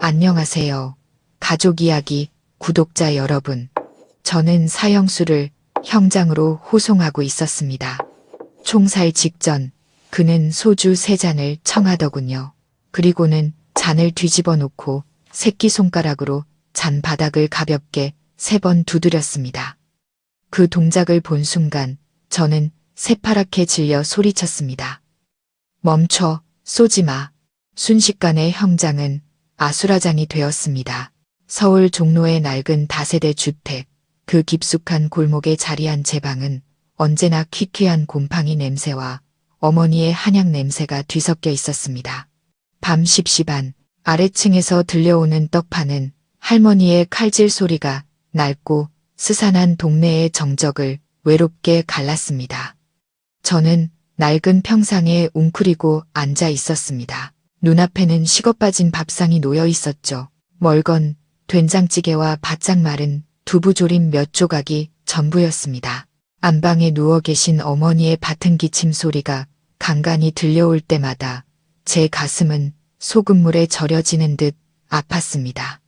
안녕하세요. 가족이야기 구독자 여러분. 저는 사형수를 형장으로 호송하고 있었습니다. 총살 직전 그는 소주 3잔을 청하더군요. 그리고는 잔을 뒤집어 놓고 새끼손가락으로 잔 바닥을 가볍게 3번 두드렸습니다. 그 동작을 본 순간 저는 새파랗게 질려 소리쳤습니다. 멈춰, 쏘지 마. 순식간에 형장은 아수라장이 되었습니다. 서울 종로의 낡은 다세대 주택, 그 깊숙한 골목에 자리한 제 방은 언제나 퀴퀴한 곰팡이 냄새와 어머니의 한약 냄새가 뒤섞여 있었습니다. 밤 10시 반, 아래층에서 들려오는 떡파는 할머니의 칼질 소리가 낡고 스산한 동네의 정적을 외롭게 갈랐습니다. 저는 낡은 평상에 웅크리고 앉아 있었습니다. 눈앞에는 식어빠진 밥상이 놓여 있었죠. 멀건 된장찌개와 바짝 마른 두부조림 몇 조각이 전부였습니다. 안방에 누워 계신 어머니의 밭은 기침 소리가 간간히 들려올 때마다 제 가슴은 소금물에 절여지는 듯 아팠습니다.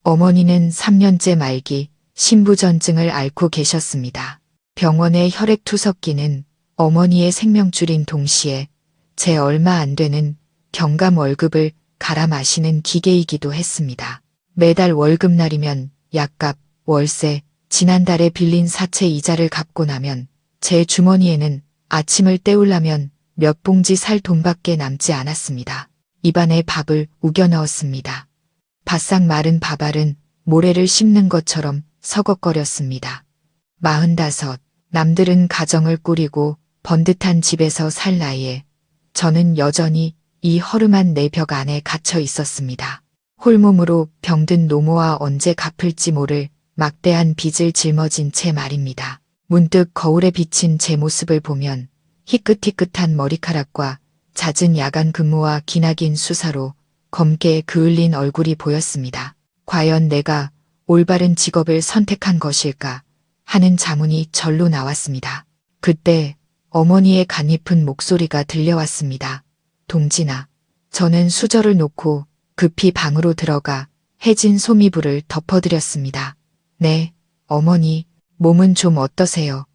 어머니는 3년째 말기 신부전증을 앓고 계셨습니다. 병원의 혈액투석기는 어머니의 생명줄인 동시에 제 얼마 안 되는 경감 월급을 갈아 마시는 기계이기도 했습니다. 매달 월급날이면 약값, 월세, 지난달에 빌린 사채 이자를 갚고 나면 제 주머니에는 아침을 때우려면 몇 봉지 살 돈밖에 남지 않았습니다. 입안에 밥을 우겨 넣었습니다. 바싹 마른 밥알은 모래를 씹는 것처럼 서걱거렸습니다. 45, 남들은 가정을 꾸리고 번듯한 집에서 살 나이에 저는 여전히 이 허름한 내 벽 안에 갇혀 있었습니다. 홀몸으로 병든 노모와 언제 갚을지 모를 막대한 빚을 짊어진 채 말입니다. 문득 거울에 비친 제 모습을 보면 희끗희끗한 머리카락과 잦은 야간 근무와 기나긴 수사로 검게 그을린 얼굴이 보였습니다. 과연 내가 올바른 직업을 선택한 것일까 하는 자문이 절로 나왔습니다. 그때 어머니의 가냘픈 목소리가 들려왔습니다. 동진아, 저는 수저를 놓고 급히 방으로 들어가 해진 소미불을 덮어드렸습니다. 네, 어머니, 몸은 좀 어떠세요?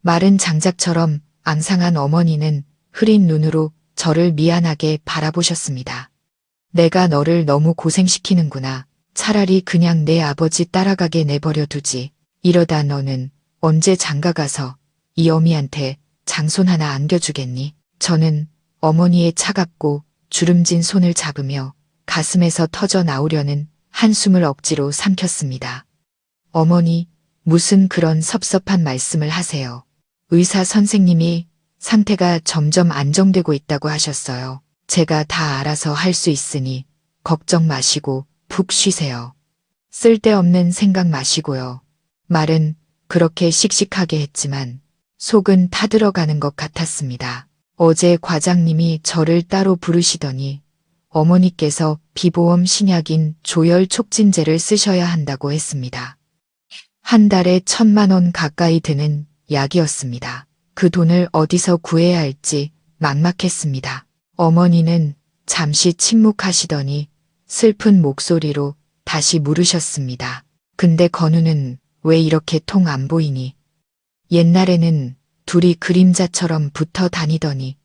마른 장작처럼 앙상한 어머니는 흐린 눈으로 저를 미안하게 바라보셨습니다. 내가 너를 너무 고생시키는구나. 차라리 그냥 내 아버지 따라가게 내버려 두지. 이러다 너는 언제 장가가서 이 어미한테 장손 하나 안겨주겠니? 저는 어머니의 차갑고 주름진 손을 잡으며 가슴에서 터져 나오려는 한숨을 억지로 삼켰습니다. 어머니, 무슨 그런 섭섭한 말씀을 하세요. 의사 선생님이 상태가 점점 안정되고 있다고 하셨어요. 제가 다 알아서 할 수 있으니 걱정 마시고 푹 쉬세요. 쓸데없는 생각 마시고요. 말은 그렇게 씩씩하게 했지만 속은 타들어가는 것 같았습니다. 어제 과장님이 저를 따로 부르시더니 어머니께서 비보험 신약인 조혈 촉진제를 쓰셔야 한다고 했습니다. 한 달에 1,000만 원 가까이 드는 약이었습니다. 그 돈을 어디서 구해야 할지 막막했습니다. 어머니는 잠시 침묵하시더니 슬픈 목소리로 다시 물으셨습니다. 근데 건우는 왜 이렇게 통 안 보이니? 옛날에는 둘이 그림자처럼 붙어 다니더니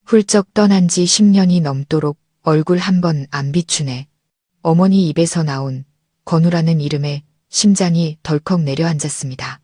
훌쩍 떠난 지 10년이 넘도록 얼굴 한 번 안 비추네. 어머니 입에서 나온 건우라는 이름에 심장이 덜컥 내려앉았습니다.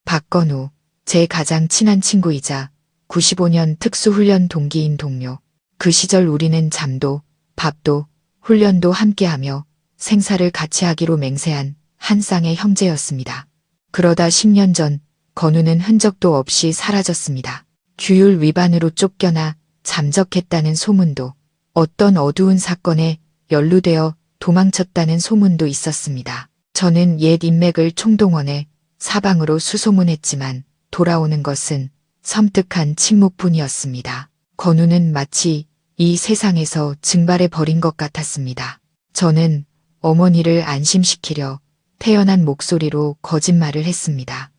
박건우, 제 가장 친한 친구이자 95년 특수훈련 동기인 동료. 그 시절 우리는 잠도, 밥도, 훈련도 함께하며 생사를 같이 하기로 맹세한 한 쌍의 형제였습니다. 그러다 10년 전 건우는 흔적도 없이 사라졌습니다. 규율 위반으로 쫓겨나 잠적했다는 소문도, 어떤 어두운 사건에 연루되어 도망쳤다는 소문도 있었습니다. 저는 옛 인맥을 총동원해 사방으로 수소문했지만 돌아오는 것은 섬뜩한 침묵뿐이었습니다. 건우는 마치 이 세상에서 증발해 버린 것 같았습니다. 저는 어머니를 안심시키려 태연한 목소리로 거짓말을 했습니다.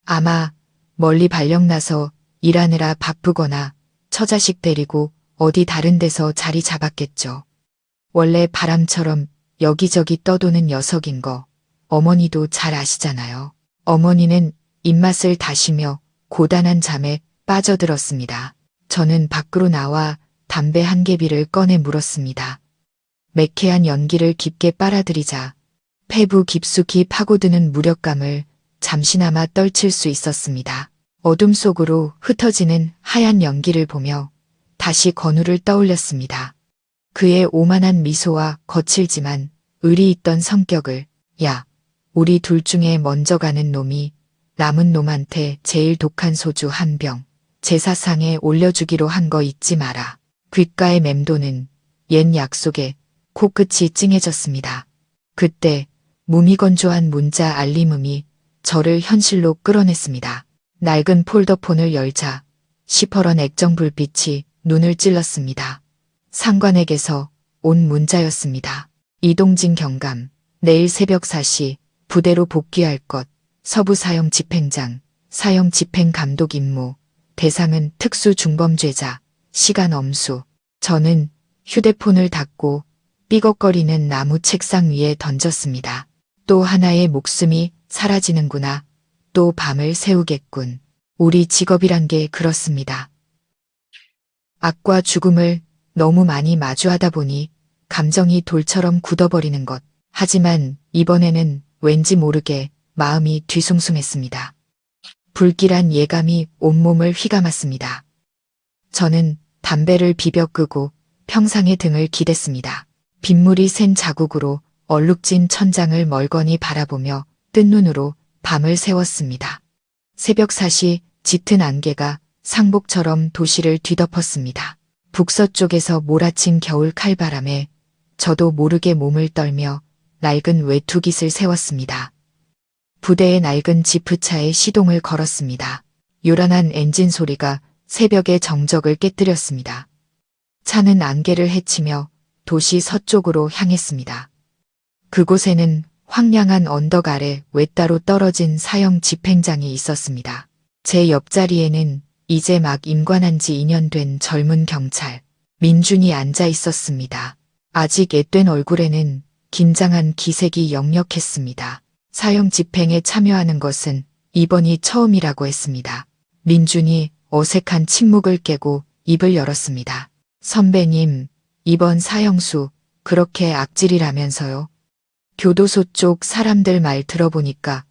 아마 멀리 발령나서 일하느라 바쁘거나 처자식 데리고 어디 다른 데서 자리 잡았겠죠. 원래 바람처럼 여기저기 떠도는 녀석인 거 어머니도 잘 아시잖아요. 어머니는 입맛을 다시며 고단한 잠에 빠져들었습니다. 저는 밖으로 나와 담배 한 개비를 꺼내 물었습니다. 매캐한 연기를 깊게 빨아들이자 폐부 깊숙이 파고드는 무력감을 잠시나마 떨칠 수 있었습니다. 어둠 속으로 흩어지는 하얀 연기를 보며 다시 건우를 떠올렸습니다. 그의 오만한 미소와 거칠지만 의리 있던 성격을 야, 우리 둘 중에 먼저 가는 놈이 남은 놈한테 제일 독한 소주 한 병 제사상에 올려주기로 한 거 잊지 마라. 귓가에 맴도는 옛 약속에 코끝이 찡해졌습니다. 그때 무미건조한 문자 알림음이 저를 현실로 끌어냈습니다. 낡은 폴더폰을 열자 시퍼런 액정 불빛이 눈을 찔렀습니다. 상관에게서 온 문자였습니다. 이동진 경감, 내일 새벽 4시 부대로 복귀할 것, 서부 사형 집행장, 사형 집행 감독 임무, 대상은 특수 중범죄자, 시간 엄수. 저는 휴대폰을 닫고 삐걱거리는 나무 책상 위에 던졌습니다. 또 하나의 목숨이 사라지는구나. 또 밤을 새우겠군. 우리 직업이란 게 그렇습니다. 악과 죽음을 너무 많이 마주하다 보니 감정이 돌처럼 굳어버리는 것. 하지만 이번에는 왠지 모르게 마음이 뒤숭숭했습니다. 불길한 예감이 온몸을 휘감았습니다. 저는 담배를 비벼 끄고 평상의 등을 기댔습니다. 빗물이 샌 자국으로 얼룩진 천장을 멀거니 바라보며 뜬 눈으로 밤을 새웠습니다. 새벽 4시 짙은 안개가 상복처럼 도시를 뒤덮었습니다. 북서쪽에서 몰아친 겨울 칼바람에 저도 모르게 몸을 떨며 낡은 외투깃을 세웠습니다. 부대의 낡은 지프차에 시동을 걸었습니다. 요란한 엔진 소리가 새벽의 정적을 깨뜨렸습니다. 차는 안개를 헤치며 도시 서쪽으로 향했습니다. 그곳에는 황량한 언덕 아래 외따로 떨어진 사형 집행장이 있었습니다. 제 옆자리에는 이제 막 임관한 지 2년 된 젊은 경찰 민준이 앉아 있었습니다. 아직 앳된 얼굴에는 긴장한 기색이 역력했습니다. 사형 집행에 참여하는 것은 이번이 처음이라고 했습니다. 민준이 어색한 침묵을 깨고 입을 열었습니다. 선배님, 이번 사형수 그렇게 악질이라면서요? 교도소 쪽 사람들 말 들어보니까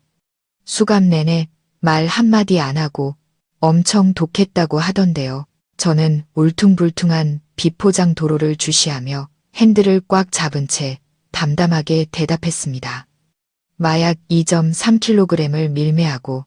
수감 내내 말 한마디 안 하고 엄청 독했다고 하던데요. 저는 울퉁불퉁한 비포장 도로를 주시하며 핸들을 꽉 잡은 채 담담하게 대답했습니다. 마약 2.3kg을 밀매하고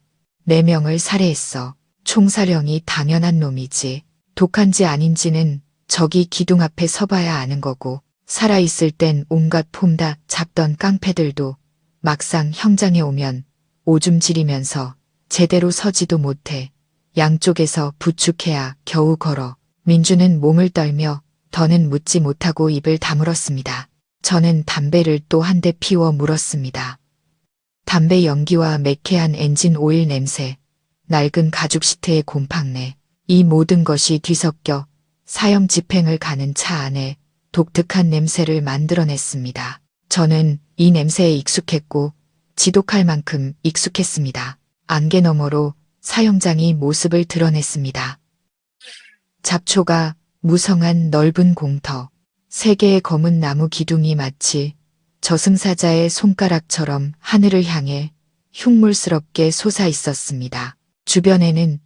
4명을 살해했어. 총사령이 당연한 놈이지. 독한지 아닌지는 저기 기둥 앞에 서봐야 아는 거고 살아있을 땐 온갖 폼 다 잡던 깡패들도 막상 형장에 오면 오줌 지리면서 제대로 서지도 못해 양쪽에서 부축해야 겨우 걸어. 민주는 몸을 떨며 더는 묻지 못하고 입을 다물었습니다. 저는 담배를 또 한 대 피워 물었습니다. 담배 연기와 매캐한 엔진 오일 냄새, 낡은 가죽 시트의 곰팡내, 이 모든 것이 뒤섞여 사형 집행을 가는 차 안에 독특한 냄새를 만들어냈습니다. 저는 이 냄새에 익숙했고 지독할 만큼 익숙했습니다. 안개 너머로 사형장이 모습을 드러냈습니다. 잡초가 무성한 넓은 공터, 3개의 검은 나무 기둥이 마치 저승사자의 손가락처럼 하늘을 향해 흉물스럽게 솟아 있었습니다. 주변에는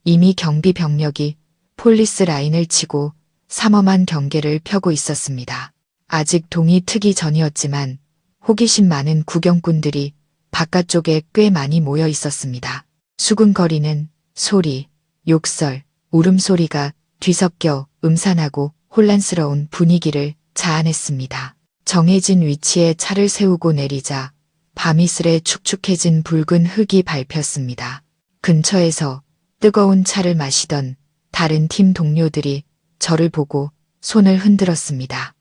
이미 경비 병력이 폴리스 라인을 치고 삼엄한 경계를 펴고 있었습니다. 아직 동이 트기 전이었지만 호기심 많은 구경꾼들이 바깥쪽에 꽤 많이 모여 있었습니다. 수근거리는 소리, 욕설, 울음소리가 뒤섞여 음산하고 혼란스러운 분위기를 자아냈습니다. 정해진 위치에 차를 세우고 내리자 밤이슬에 축축해진 붉은 흙이 밟혔습니다. 근처에서 뜨거운 차를 마시던 다른 팀 동료들이 저를 보고 손을 흔들었습니다.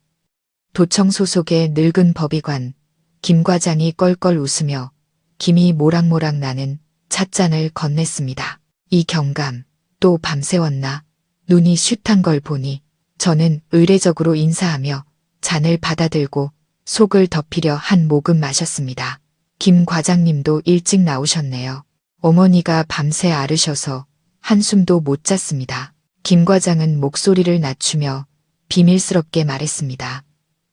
도청 소속의 늙은 법의관 김 과장이 껄껄 웃으며 김이 모락모락 나는 찻잔을 건넸습니다. 이 경감 또 밤새웠나? 눈이 슛한 걸 보니 저는 의례적으로 인사하며 잔을 받아들고 속을 덮이려 한 모금 마셨습니다. 김 과장님도 일찍 나오셨네요. 어머니가 밤새 앓으셔서 한숨도 못 잤습니다. 김 과장은 목소리를 낮추며 비밀스럽게 말했습니다.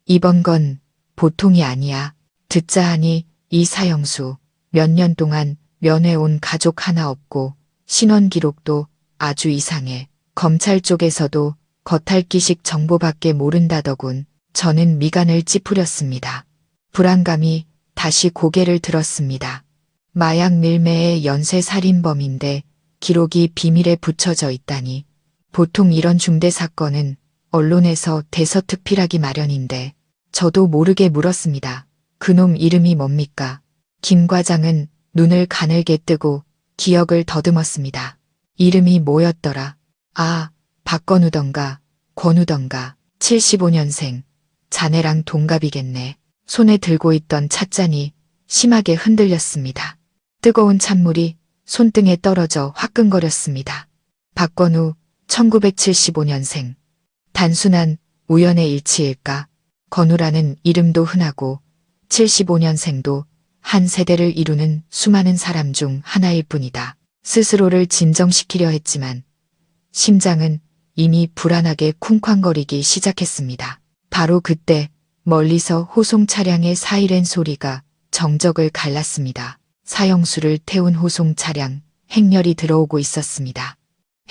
이번 건 보통이 아니야. 듣자 하니 이 사형수 몇 년 동안 면회 온 가족 하나 없고 신원 기록도 아주 이상해. 검찰 쪽에서도 겉핥기식 정보밖에 모른다더군. 저는 미간을 찌푸렸습니다. 불안감이 다시 고개를 들었습니다. 마약 밀매의 연쇄 살인범인데 기록이 비밀에 붙여져 있다니. 보통 이런 중대 사건은 언론에서 대서특필하기 마련인데 저도 모르게 물었습니다. 그놈 이름이 뭡니까? 김 과장은 눈을 가늘게 뜨고 기억을 더듬었습니다. 이름이 뭐였더라? 아, 박건우던가 권우던가 75년생. 자네랑 동갑이겠네. 손에 들고 있던 찻잔이 심하게 흔들렸습니다. 뜨거운 찬물이 손등에 떨어져 화끈거렸습니다. 박건우 1975년생. 단순한 우연의 일치일까? 건우라는 이름도 흔하고 75년생도 한 세대를 이루는 수많은 사람 중 하나일 뿐이다. 스스로를 진정시키려 했지만 심장은 이미 불안하게 쿵쾅거리기 시작했습니다. 바로 그때 멀리서 호송 차량의 사이렌 소리가 정적을 갈랐습니다. 사형수를 태운 호송 차량 행렬이 들어오고 있었습니다.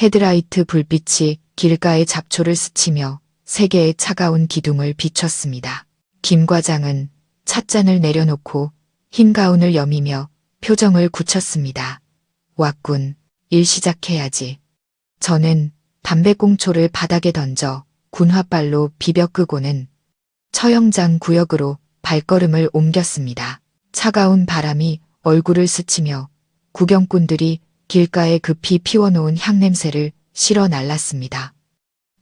헤드라이트 불빛이 길가의 잡초를 스치며 세계의 차가운 기둥을 비췄습니다. 김 과장은 찻잔을 내려놓고 흰 가운을 여미며 표정을 굳혔습니다. 왔군. 일 시작해야지. 저는 담배꽁초를 바닥에 던져 군화발로 비벼 끄고는 처형장 구역으로 발걸음을 옮겼습니다. 차가운 바람이 얼굴을 스치며 구경꾼들이 길가에 급히 피워놓은 향냄새를 실어 날랐습니다.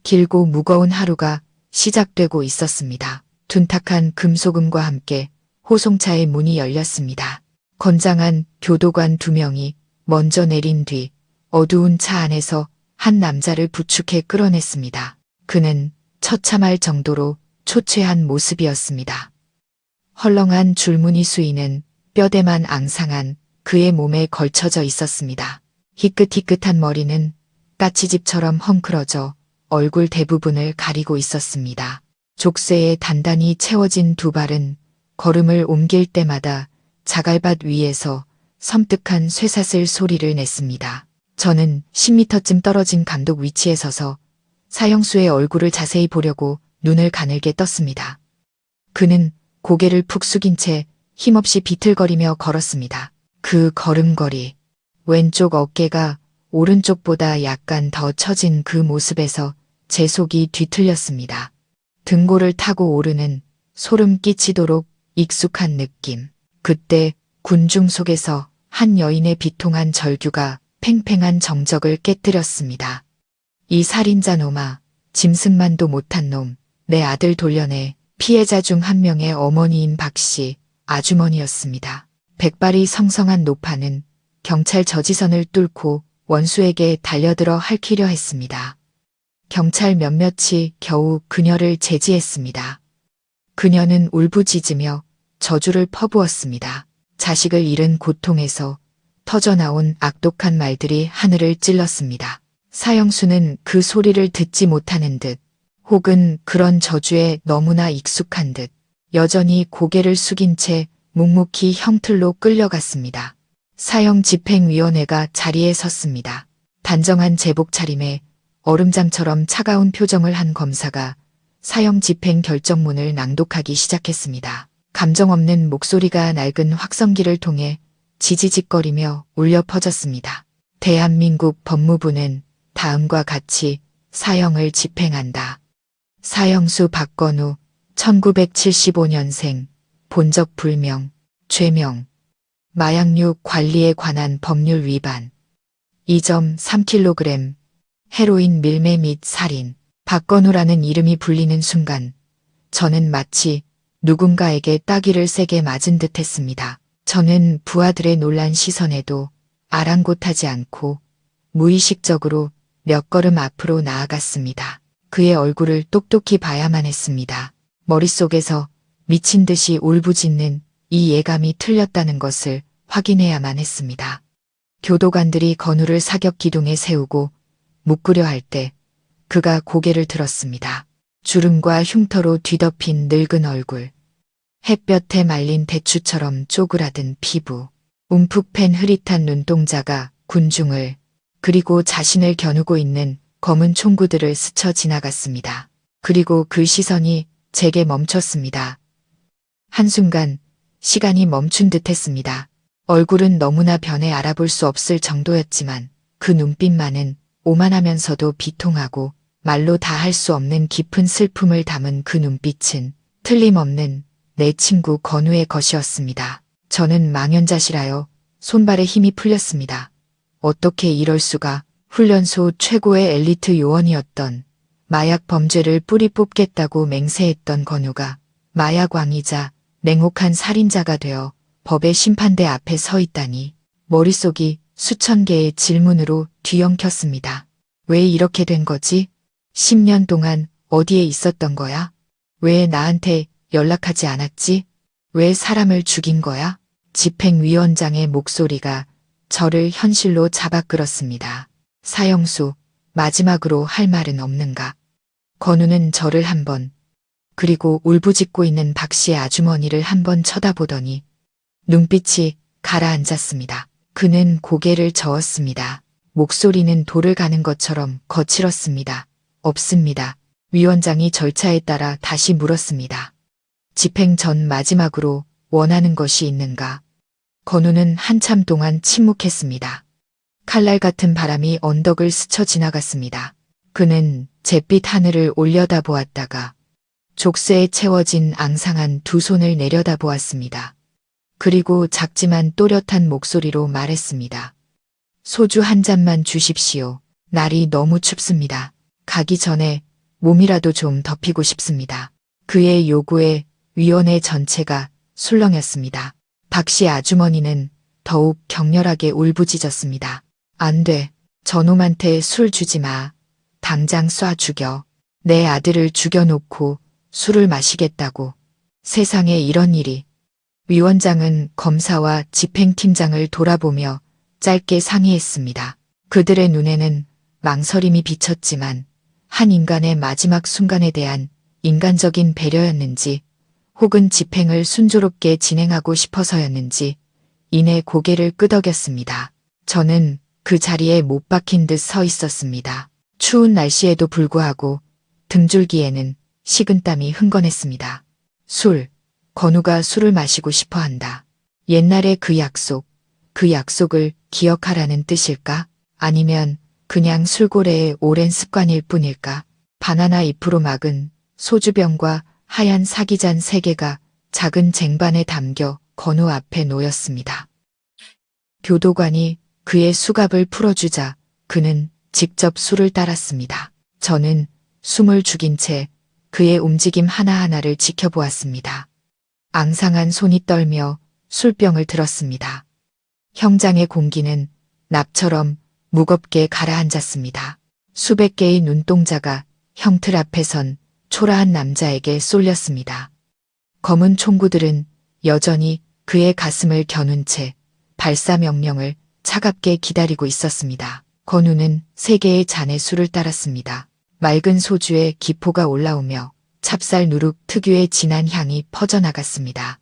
길고 무거운 하루가 시작되고 있었습니다. 둔탁한 금소금과 함께 호송차의 문이 열렸습니다. 건장한 교도관 2명이 먼저 내린 뒤 어두운 차 안에서 한 남자를 부축해 끌어냈습니다. 그는 처참할 정도로 초췌한 모습이었습니다. 헐렁한 줄무늬 수의는 뼈대만 앙상한 그의 몸에 걸쳐져 있었습니다. 희끗희끗한 머리는 까치집처럼 헝클어져 얼굴 대부분을 가리고 있었습니다. 족쇄에 단단히 채워진 2발은 걸음을 옮길 때마다 자갈밭 위에서 섬뜩한 쇠사슬 소리를 냈습니다. 저는 10m쯤 떨어진 감독 위치에 서서 사형수의 얼굴을 자세히 보려고 눈을 가늘게 떴습니다. 그는 고개를 푹 숙인 채 힘없이 비틀거리며 걸었습니다. 그 걸음걸이, 왼쪽 어깨가 오른쪽보다 약간 더 처진 그 모습에서 제 속이 뒤틀렸습니다. 등골을 타고 오르는 소름 끼치도록 익숙한 느낌. 그때 군중 속에서 한 여인의 비통한 절규가 팽팽한 정적을 깨뜨렸습니다. 이 살인자 놈아, 짐승만도 못한 놈, 내 아들 돌려내. 피해자 중 한 명의 어머니인 박씨, 아주머니였습니다. 백발이 성성한 노파는 경찰 저지선을 뚫고 원수에게 달려들어 핥히려 했습니다. 경찰 몇몇이 겨우 그녀를 제지했습니다. 그녀는 울부짖으며 저주를 퍼부었습니다. 자식을 잃은 고통에서 터져나온 악독한 말들이 하늘을 찔렀습니다. 사형수는 그 소리를 듣지 못하는 듯 혹은 그런 저주에 너무나 익숙한 듯 여전히 고개를 숙인 채 묵묵히 형틀로 끌려갔습니다. 사형집행위원회가 자리에 섰습니다. 단정한 제복 차림에 얼음장처럼 차가운 표정을 한 검사가 사형집행 결정문을 낭독하기 시작했습니다. 감정 없는 목소리가 낡은 확성기를 통해 지지직거리며 울려 퍼졌습니다. 대한민국 법무부는 다음과 같이 사형을 집행한다. 사형수 박건우 1975년생 본적 불명 죄명 마약류 관리에 관한 법률 위반 2.3kg 헤로인 밀매 및 살인. 박건우라는 이름이 불리는 순간 저는 마치 누군가에게 따귀를 세게 맞은 듯 했습니다. 저는 부하들의 놀란 시선에도 아랑곳하지 않고 무의식적으로 몇 걸음 앞으로 나아갔습니다. 그의 얼굴을 똑똑히 봐야만 했습니다. 머릿속에서 미친 듯이 울부짖는 이 예감이 틀렸다는 것을 확인해야만 했습니다. 교도관들이 건우를 사격 기둥에 세우고 묶으려 할 때 그가 고개를 들었습니다. 주름과 흉터로 뒤덮인 늙은 얼굴, 햇볕에 말린 대추처럼 쪼그라든 피부, 움푹 팬 흐릿한 눈동자가 군중을 그리고 자신을 겨누고 있는 검은 총구들을 스쳐 지나갔습니다. 그리고 그 시선이 제게 멈췄습니다. 한순간 시간이 멈춘 듯 했습니다. 얼굴은 너무나 변해 알아볼 수 없을 정도였지만 그 눈빛만은 오만하면서도 비통하고 말로 다 할 수 없는 깊은 슬픔을 담은 그 눈빛은 틀림없는 내 친구 건우의 것이었습니다. 저는 망연자실하여 손발에 힘이 풀렸습니다. 어떻게 이럴 수가. 훈련소 최고의 엘리트 요원이었던 마약 범죄를 뿌리 뽑겠다고 맹세했던 건우가 마약왕이자 냉혹한 살인자가 되어 법의 심판대 앞에 서 있다니. 머릿속이 수천 개의 질문으로 뒤엉켰습니다. 왜 이렇게 된 거지? 10년 동안 어디에 있었던 거야? 왜 나한테 연락하지 않았지? 왜 사람을 죽인 거야? 집행위원장의 목소리가 저를 현실로 잡아끌었습니다. 사형수, 마지막으로 할 말은 없는가? 건우는 저를 한 번, 그리고 울부짖고 있는 박 씨의 아주머니를 한 번 쳐다보더니 눈빛이 가라앉았습니다. 그는 고개를 저었습니다. 목소리는 돌을 가는 것처럼 거칠었습니다. 없습니다. 위원장이 절차에 따라 다시 물었습니다. 집행 전 마지막으로 원하는 것이 있는가? 건우는 한참 동안 침묵했습니다. 칼날 같은 바람이 언덕을 스쳐 지나갔습니다. 그는 잿빛 하늘을 올려다보았다가 족쇄에 채워진 앙상한 두 손을 내려다보았습니다. 그리고 작지만 또렷한 목소리로 말했습니다. 소주 한 잔만 주십시오. 날이 너무 춥습니다. 가기 전에 몸이라도 좀 덮이고 싶습니다. 그의 요구에 위원회 전체가 술렁였습니다. 박 씨 아주머니는 더욱 격렬하게 울부짖었습니다. 안 돼. 저놈한테 술 주지 마. 당장 쏴 죽여. 내 아들을 죽여놓고 술을 마시겠다고. 세상에 이런 일이. 위원장은 검사와 집행팀장을 돌아보며 짧게 상의했습니다. 그들의 눈에는 망설임이 비쳤지만 한 인간의 마지막 순간에 대한 인간적인 배려였는지 혹은 집행을 순조롭게 진행하고 싶어서였는지 이내 고개를 끄덕였습니다. 저는 그 자리에 못 박힌 듯 서 있었습니다. 추운 날씨에도 불구하고 등줄기에는 식은땀이 흥건했습니다. 술, 건우가 술을 마시고 싶어 한다. 옛날의 그 약속을 기억하라는 뜻일까? 아니면 그냥 술고래의 오랜 습관일 뿐일까? 바나나 잎으로 막은 소주병과 하얀 사기잔 3개가 작은 쟁반에 담겨 건우 앞에 놓였습니다. 교도관이 그의 수갑을 풀어주자 그는 직접 술을 따랐습니다. 저는 숨을 죽인 채 그의 움직임 하나하나를 지켜보았습니다. 앙상한 손이 떨며 술병을 들었습니다. 형장의 공기는 납처럼 무겁게 가라앉았습니다. 수백 개의 눈동자가 형틀 앞에 선 초라한 남자에게 쏠렸습니다. 검은 총구들은 여전히 그의 가슴을 겨눈 채 발사 명령을 차갑게 기다리고 있었습니다. 건우는 3개의 잔의 술을 따랐습니다. 맑은 소주에 기포가 올라오며 찹쌀 누룩 특유의 진한 향이 퍼져나갔습니다.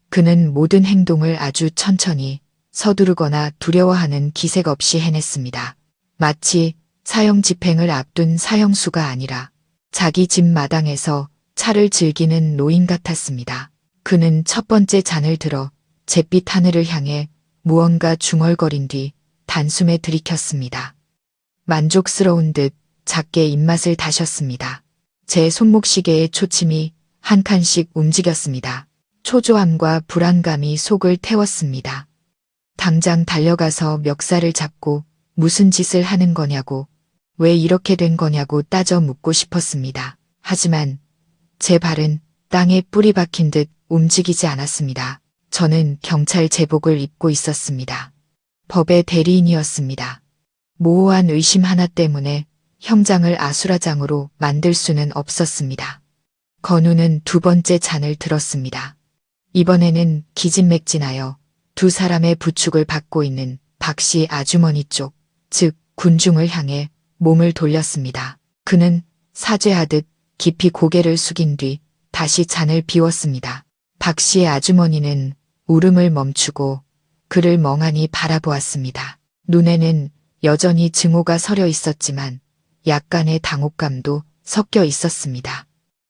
그는 모든 행동을 아주 천천히 서두르거나 두려워하는 기색 없이 해냈습니다. 마치 사형 집행을 앞둔 사형수가 아니라 자기 집 마당에서 차를 즐기는 노인 같았습니다. 그는 첫 번째 잔을 들어 잿빛 하늘을 향해 무언가 중얼거린 뒤 단숨에 들이켰습니다. 만족스러운 듯 작게 입맛을 다셨습니다. 제 손목시계의 초침이 한 칸씩 움직였습니다. 초조함과 불안감이 속을 태웠습니다. 당장 달려가서 멱살을 잡고 무슨 짓을 하는 거냐고, 왜 이렇게 된 거냐고 따져 묻고 싶었습니다. 하지만 제 발은 땅에 뿌리 박힌 듯 움직이지 않았습니다. 저는 경찰 제복을 입고 있었습니다. 법의 대리인이었습니다. 모호한 의심 하나 때문에 형장을 아수라장으로 만들 수는 없었습니다. 건우는 두 번째 잔을 들었습니다. 이번에는 기진맥진하여 두 사람의 부축을 받고 있는 박씨 아주머니 쪽, 즉 군중을 향해 몸을 돌렸습니다. 그는 사죄하듯 깊이 고개를 숙인 뒤 다시 잔을 비웠습니다. 박씨의 아주머니는 울음을 멈추고 그를 멍하니 바라보았습니다. 눈에는 여전히 증오가 서려 있었지만 약간의 당혹감도 섞여 있었습니다.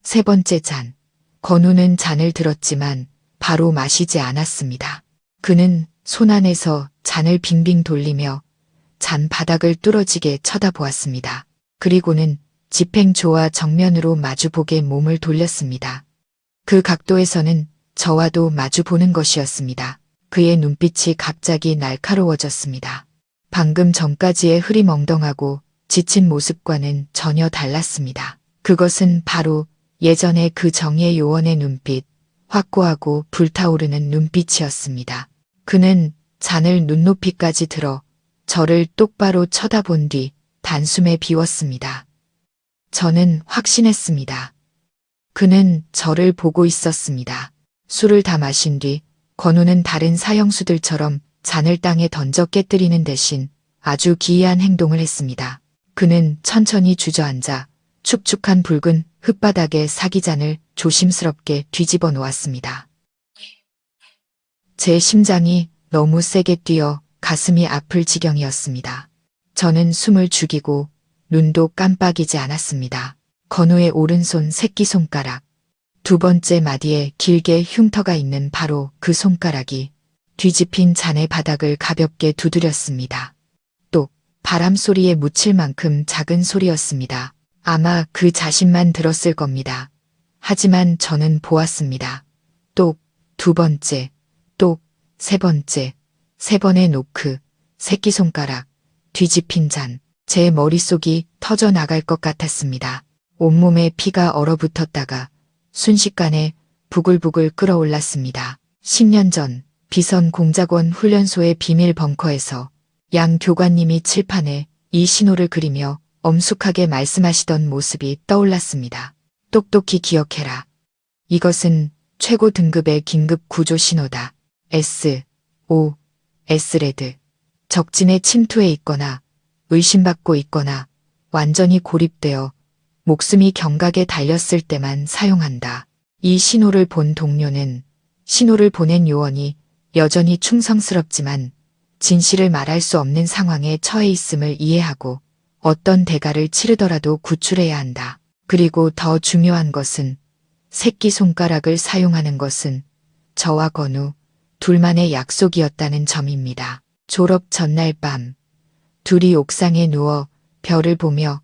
세 번째 잔. 건우는 잔을 들었지만 바로 마시지 않았습니다. 그는 손 안에서 잔을 빙빙 돌리며 잔 바닥을 뚫어지게 쳐다보았습니다. 그리고는 집행조와 정면으로 마주보게 몸을 돌렸습니다. 그 각도에서는 저와도 마주보는 것이었습니다. 그의 눈빛이 갑자기 날카로워졌습니다. 방금 전까지의 흐리멍덩하고 지친 모습과는 전혀 달랐습니다. 그것은 바로 예전의 그 정의 요원의 눈빛, 확고하고 불타오르는 눈빛이었습니다. 그는 잔을 눈높이까지 들어 저를 똑바로 쳐다본 뒤 단숨에 비웠습니다. 저는 확신했습니다. 그는 저를 보고 있었습니다. 술을 다 마신 뒤 건우는 다른 사형수들처럼 잔을 땅에 던져 깨뜨리는 대신 아주 기이한 행동을 했습니다. 그는 천천히 주저앉아 축축한 붉은 흙바닥에 사기잔을 조심스럽게 뒤집어 놓았습니다. 제 심장이 너무 세게 뛰어 가슴이 아플 지경이었습니다. 저는 숨을 죽이고 눈도 깜빡이지 않았습니다. 건우의 오른손 새끼손가락, 두 번째 마디에 길게 흉터가 있는 바로 그 손가락이 뒤집힌 잔의 바닥을 가볍게 두드렸습니다. 똑, 바람 소리에 묻힐 만큼 작은 소리였습니다. 아마 그 자신만 들었을 겁니다. 하지만 저는 보았습니다. 똑, 두 번째, 똑, 세 번째, 세 번의 노크, 새끼손가락, 뒤집힌 잔, 제 머릿속이 터져 나갈 것 같았습니다. 온몸에 피가 얼어붙었다가 순식간에 부글부글 끓어올랐습니다. 10년 전 비선 공작원 훈련소의 비밀 벙커에서 양 교관님이 칠판에 이 신호를 그리며 엄숙하게 말씀하시던 모습이 떠올랐습니다. 똑똑히 기억해라. 이것은 최고 등급의 긴급 구조 신호다. SOS 적진에 침투해 있거나 의심받고 있거나 완전히 고립되어 목숨이 경각에 달렸을 때만 사용한다. 이 신호를 본 동료는 신호를 보낸 요원이 여전히 충성스럽지만 진실을 말할 수 없는 상황에 처해 있음을 이해하고 어떤 대가를 치르더라도 구출해야 한다. 그리고 더 중요한 것은 새끼손가락을 사용하는 것은 저와 건우 둘만의 약속이었다는 점입니다. 졸업 전날 밤 둘이 옥상에 누워 별을 보며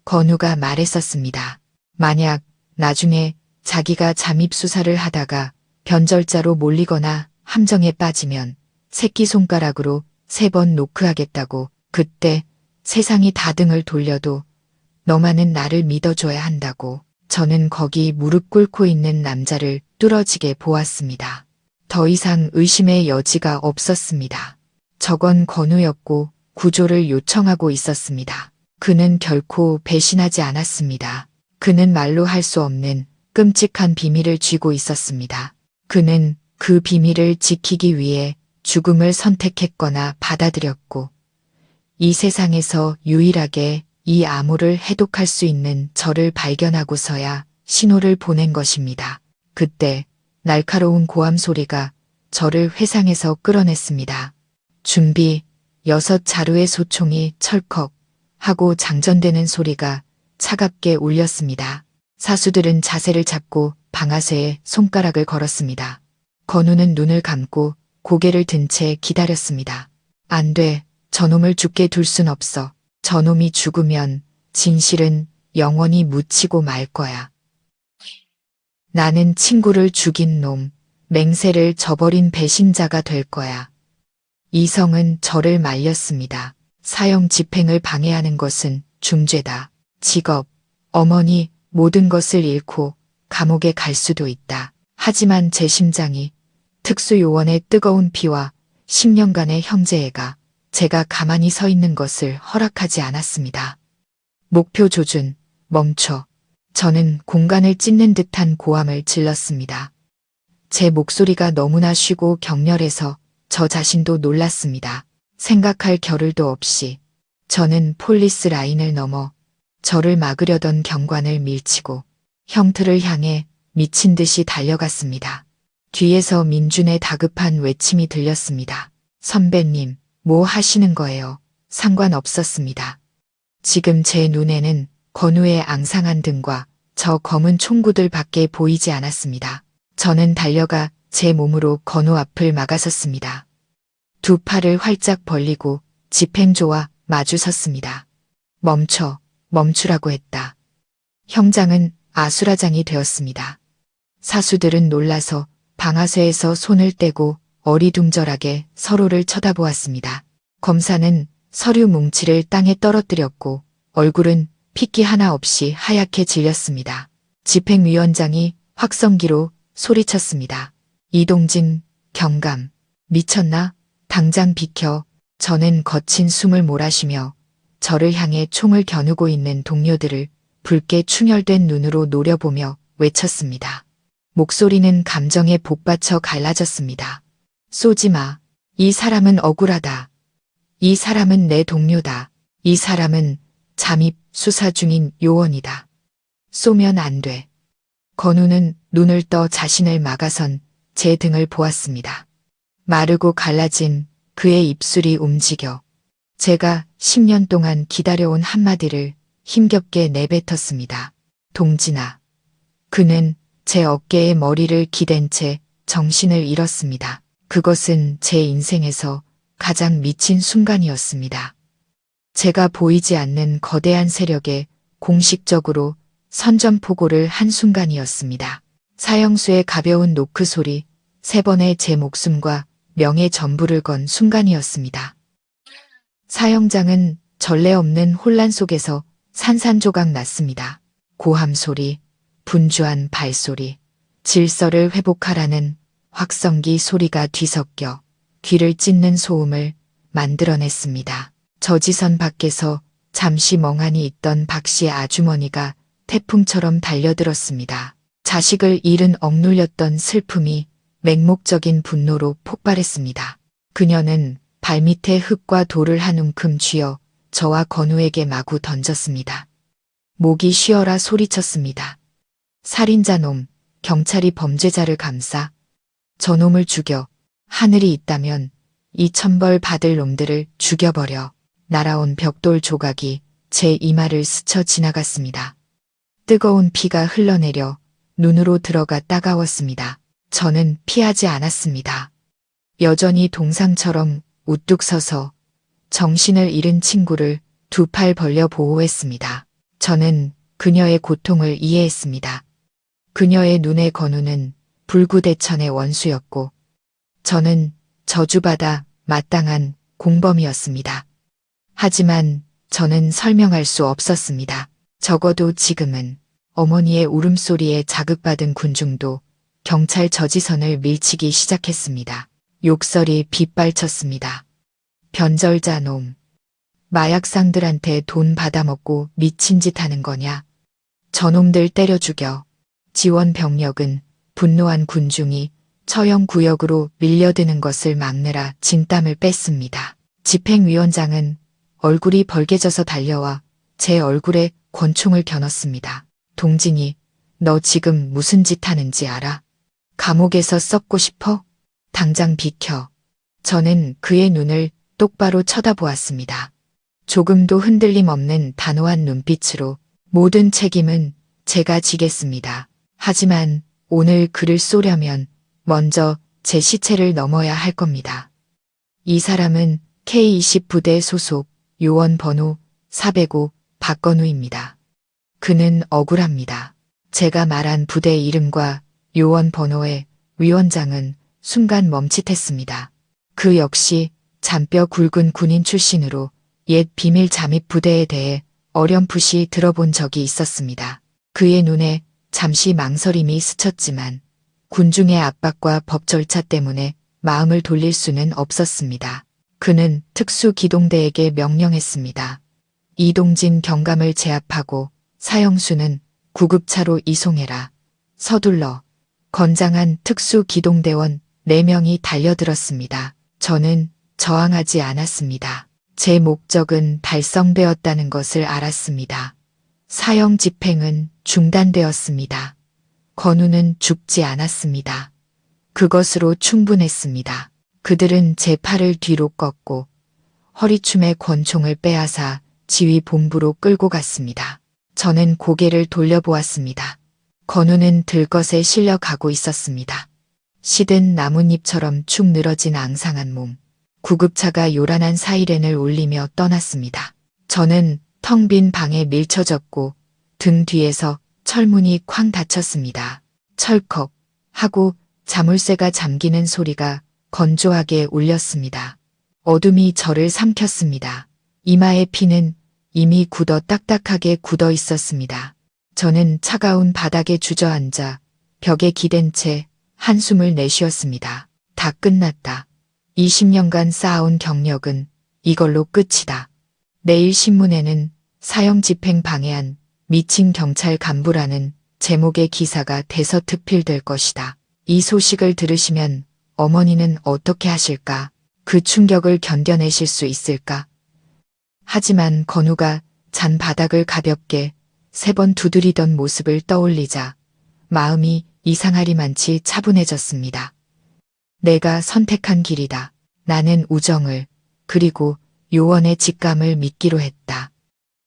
건우가 말했었습니다. 만약 나중에 자기가 잠입수사를 하다가 변절자로 몰리거나 함정에 빠지면 새끼손가락으로 3번 노크하겠다고. 그때 세상이 다 등을 돌려도 너만은 나를 믿어줘야 한다고. 저는 거기 무릎 꿇고 있는 남자를 뚫어지게 보았습니다. 더 이상 의심의 여지가 없었습니다. 저건 건우였고 구조를 요청하고 있었습니다. 그는 결코 배신하지 않았습니다. 그는 말로 할 수 없는 끔찍한 비밀을 쥐고 있었습니다. 그는 그 비밀을 지키기 위해 죽음을 선택했거나 받아들였고 이 세상에서 유일하게 이 암호를 해독할 수 있는 저를 발견하고서야 신호를 보낸 것입니다. 그때 날카로운 고함 소리가 저를 회상에서 끌어냈습니다. 준비 6자루의 소총이 철컥 하고 장전되는 소리가 차갑게 울렸습니다. 사수들은 자세를 잡고 방아쇠에 손가락을 걸었습니다. 건우는 눈을 감고 고개를 든 채 기다렸습니다. 안 돼. 저놈을 죽게 둘 순 없어. 저놈이 죽으면 진실은 영원히 묻히고 말 거야. 나는 친구를 죽인 놈, 맹세를 저버린 배신자가 될 거야. 이성은 저를 말렸습니다. 사형 집행을 방해하는 것은 중죄다. 직업, 어머니, 모든 것을 잃고 감옥에 갈 수도 있다. 하지만 제 심장이 특수요원의 뜨거운 피와 10년간의 형제애가 제가 가만히 서 있는 것을 허락하지 않았습니다. 목표 조준, 멈춰. 저는 공간을 찢는 듯한 고함을 질렀습니다. 제 목소리가 너무나 쉬고 격렬해서 저 자신도 놀랐습니다. 생각할 겨를도 없이 저는 폴리스 라인을 넘어 저를 막으려던 경관을 밀치고 형틀을 향해 미친 듯이 달려갔습니다. 뒤에서 민준의 다급한 외침이 들렸습니다. 선배님, 뭐 하시는 거예요? 상관없었습니다. 지금 제 눈에는 건우의 앙상한 등과 저 검은 총구들밖에 보이지 않았습니다. 저는 달려가 제 몸으로 건우 앞을 막아섰습니다. 두 팔을 활짝 벌리고 집행조와 마주섰습니다. 멈추라고 했다. 형장은 아수라장이 되었습니다. 사수들은 놀라서 방아쇠에서 손을 떼고 어리둥절하게 서로를 쳐다보았습니다. 검사는 서류 뭉치를 땅에 떨어뜨렸고 얼굴은 핏기 하나 없이 하얗게 질렸습니다. 집행위원장이 확성기로 소리쳤습니다. 이동진, 경감, 미쳤나? 당장 비켜. 저는 거친 숨을 몰아쉬며 저를 향해 총을 겨누고 있는 동료들을 붉게 충혈된 눈으로 노려보며 외쳤습니다. 목소리는 감정에 복받쳐 갈라졌습니다. 쏘지 마. 이 사람은 억울하다. 이 사람은 내 동료다. 이 사람은 잠입 수사 중인 요원이다. 쏘면 안 돼. 건우는 눈을 떠 자신을 막아선 제 등을 보았습니다. 마르고 갈라진 그의 입술이 움직여 제가 10년 동안 기다려온 한마디를 힘겹게 내뱉었습니다. 동진아. 그는 제 어깨에 머리를 기댄 채 정신을 잃었습니다. 그것은 제 인생에서 가장 미친 순간이었습니다. 제가 보이지 않는 거대한 세력에 공식적으로 선전포고를 한 순간이었습니다. 사형수의 가벼운 노크 소리, 3번의 제 목숨과 명예 전부를 건 순간이었습니다. 사형장은 전례 없는 혼란 속에서 산산조각 났습니다. 고함 소리, 분주한 발소리, 질서를 회복하라는 확성기 소리가 뒤섞여 귀를 찢는 소음을 만들어냈습니다. 저지선 밖에서 잠시 멍하니 있던 박씨 아주머니가 태풍처럼 달려들었습니다. 자식을 잃은 억눌렸던 슬픔이 맹목적인 분노로 폭발했습니다. 그녀는 발밑에 흙과 돌을 한 움큼 쥐어 저와 건우에게 마구 던졌습니다. 목이 쉬어라 소리쳤습니다. 살인자 놈, 경찰이 범죄자를 감싸 저놈을 죽여 하늘이 있다면 이 천벌 받을 놈들을 죽여버려. 날아온 벽돌 조각이 제 이마를 스쳐 지나갔습니다. 뜨거운 피가 흘러내려 눈으로 들어가 따가웠습니다. 저는 피하지 않았습니다. 여전히 동상처럼 우뚝 서서 정신을 잃은 친구를 두 팔 벌려 보호했습니다. 저는 그녀의 고통을 이해했습니다. 그녀의 눈에 건우는 불구대천의 원수였고 저는 저주받아 마땅한 공범이었습니다. 하지만 저는 설명할 수 없었습니다. 적어도 지금은 어머니의 울음소리에 자극받은 군중도 경찰 저지선을 밀치기 시작했습니다. 욕설이 빗발쳤습니다. 변절자 놈. 마약상들한테 돈 받아먹고 미친 짓 하는 거냐. 저놈들 때려 죽여. 지원 병력은 분노한 군중이 처형구역으로 밀려드는 것을 막느라 진땀을 뺐습니다. 집행위원장은 얼굴이 벌개져서 달려와 제 얼굴에 권총을 겨눴습니다. 동진이, 너 지금 무슨 짓 하는지 알아? 감옥에서 썩고 싶어? 당장 비켜. 저는 그의 눈을 똑바로 쳐다보았습니다. 조금도 흔들림 없는 단호한 눈빛으로 모든 책임은 제가 지겠습니다. 하지만 오늘 그를 쏘려면 먼저 제 시체를 넘어야 할 겁니다. 이 사람은 K20 부대 소속 요원 번호 405 박건우입니다. 그는 억울합니다. 제가 말한 부대 이름과 요원 번호의 위원장은 순간 멈칫했습니다. 그 역시 잔뼈 굵은 군인 출신으로 옛 비밀 잠입 부대에 대해 어렴풋이 들어본 적이 있었습니다. 그의 눈에 잠시 망설임이 스쳤지만 군중의 압박과 법 절차 때문에 마음을 돌릴 수는 없었습니다. 그는 특수기동대에게 명령했습니다. 이동진 경감을 제압하고 사형수는 구급차로 이송해라. 서둘러. 건장한 특수기동대원 4명이 달려들었습니다. 저는 저항하지 않았습니다. 제 목적은 달성되었다는 것을 알았습니다. 사형 집행은 중단되었습니다. 건우는 죽지 않았습니다. 그것으로 충분했습니다. 그들은 제 팔을 뒤로 꺾고 허리춤에 권총을 빼앗아 지휘본부로 끌고 갔습니다. 저는 고개를 돌려보았습니다. 건우는 들것에 실려 가고 있었습니다. 시든 나뭇잎처럼 축 늘어진 앙상한 몸. 구급차가 요란한 사이렌을 울리며 떠났습니다. 저는 텅 빈 방에 밀쳐졌고 등 뒤에서 철문이 쾅 닫혔습니다. 철컥 하고 자물쇠가 잠기는 소리가 건조하게 울렸습니다. 어둠이 저를 삼켰습니다. 이마의 피는 이미 굳어 딱딱하게 굳어 있었습니다. 저는 차가운 바닥에 주저앉아 벽에 기댄 채 한숨을 내쉬었습니다. 다 끝났다. 20년간 쌓아온 경력은 이걸로 끝이다. 내일 신문에는 사형 집행 방해한 미친 경찰 간부라는 제목의 기사가 대서특필될 것이다. 이 소식을 들으시면 어머니는 어떻게 하실까? 그 충격을 견뎌내실 수 있을까? 하지만 건우가 잔 바닥을 가볍게 3번 두드리던 모습을 떠올리자 마음이 이상하리만치 차분해졌습니다. 내가 선택한 길이다. 나는 우정을 그리고 요원의 직감을 믿기로 했다.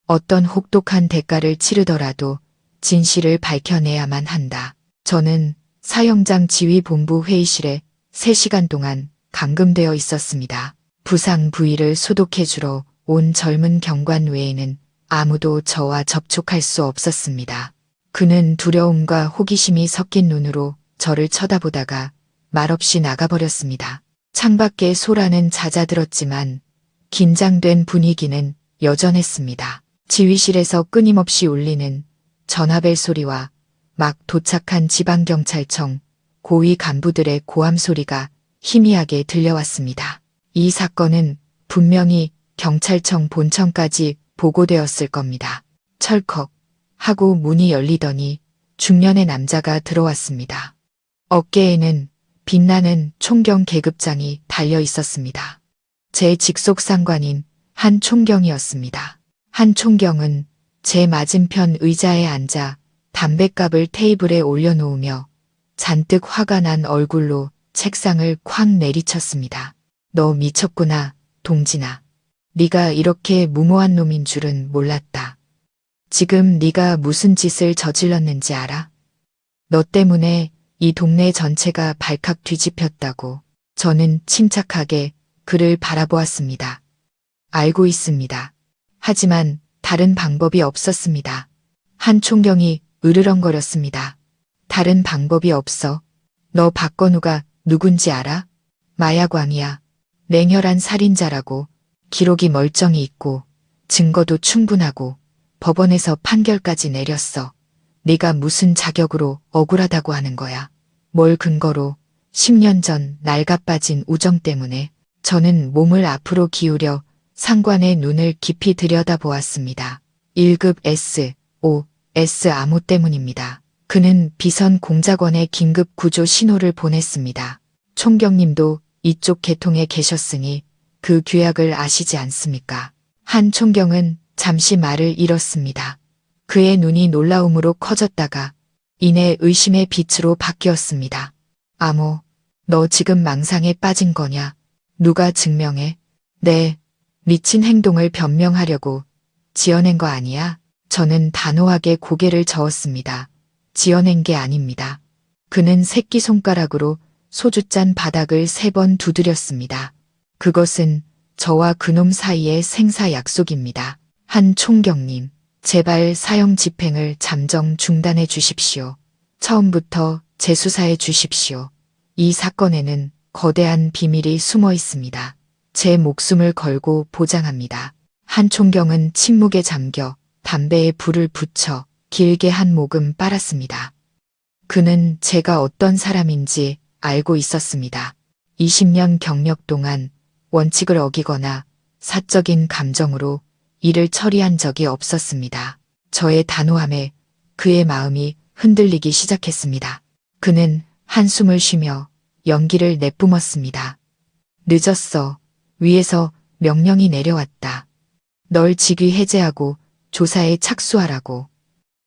어떤 혹독한 대가를 치르더라도 진실을 밝혀내야만 한다. 저는 사형장 지휘본부 회의실에 3시간 동안 감금되어 있었습니다. 부상 부위를 소독해주러 온 젊은 경관 외에는 아무도 저와 접촉할 수 없었습니다. 그는 두려움과 호기심이 섞인 눈으로 저를 쳐다보다가 말없이 나가버렸습니다. 창밖의 소라는 잦아들었지만 긴장된 분위기는 여전했습니다. 지휘실에서 끊임없이 울리는 전화벨 소리와 막 도착한 지방경찰청 고위 간부들의 고함 소리가 희미하게 들려왔습니다. 이 사건은 분명히 경찰청 본청까지 보고되었을 겁니다. 철컥 하고 문이 열리더니 중년의 남자가 들어왔습니다. 어깨에는 빛나는 총경 계급장이 달려 있었습니다. 제 직속 상관인 한 총경이었습니다. 한 총경은 제 맞은편 의자에 앉아 담뱃갑을 테이블에 올려놓으며 잔뜩 화가 난 얼굴로 책상을 쾅 내리쳤습니다. 너 미쳤구나, 동진아. 네가 이렇게 무모한 놈인 줄은 몰랐다. 지금 네가 무슨 짓을 저질렀는지 알아? 너 때문에 이 동네 전체가 발칵 뒤집혔다고. 저는 침착하게 그를 바라보았습니다. 알고 있습니다. 하지만 다른 방법이 없었습니다. 한 총경이 으르렁거렸습니다. 다른 방법이 없어. 너 박건우가 누군지 알아? 마약왕이야. 냉혈한 살인자라고. 기록이 멀쩡히 있고 증거도 충분하고 법원에서 판결까지 내렸어. 네가 무슨 자격으로 억울하다고 하는 거야. 뭘 근거로 10년 전 낡아빠진 우정 때문에. 저는 몸을 앞으로 기울여 상관의 눈을 깊이 들여다보았습니다. 1급 S, O, S 암호 때문입니다. 그는 비선 공작원에 긴급 구조 신호를 보냈습니다. 총경님도 이쪽 계통에 계셨으니 그 규약을 아시지 않습니까? 한 총경은 잠시 말을 잃었습니다. 그의 눈이 놀라움으로 커졌다가 이내 의심의 빛으로 바뀌었습니다. 암호, 너 지금 망상에 빠진 거냐? 누가 증명해? 네, 미친 행동을 변명하려고 지어낸 거 아니야? 저는 단호하게 고개를 저었습니다. 지어낸 게 아닙니다. 그는 새끼손가락으로 소주잔 바닥을 3번 두드렸습니다. 그것은 저와 그놈 사이의 생사 약속입니다. 한 총경님, 제발 사형 집행을 잠정 중단해 주십시오. 처음부터 재수사해 주십시오. 이 사건에는 거대한 비밀이 숨어 있습니다. 제 목숨을 걸고 보장합니다. 한 총경은 침묵에 잠겨 담배에 불을 붙여 길게 한 모금 빨았습니다. 그는 제가 어떤 사람인지 알고 있었습니다. 20년 경력 동안 원칙을 어기거나 사적인 감정으로 일을 처리한 적이 없었습니다. 저의 단호함에 그의 마음이 흔들리기 시작했습니다. 그는 한숨을 쉬며 연기를 내뿜었습니다. 늦었어. 위에서 명령이 내려왔다. 널 직위 해제하고 조사에 착수하라고.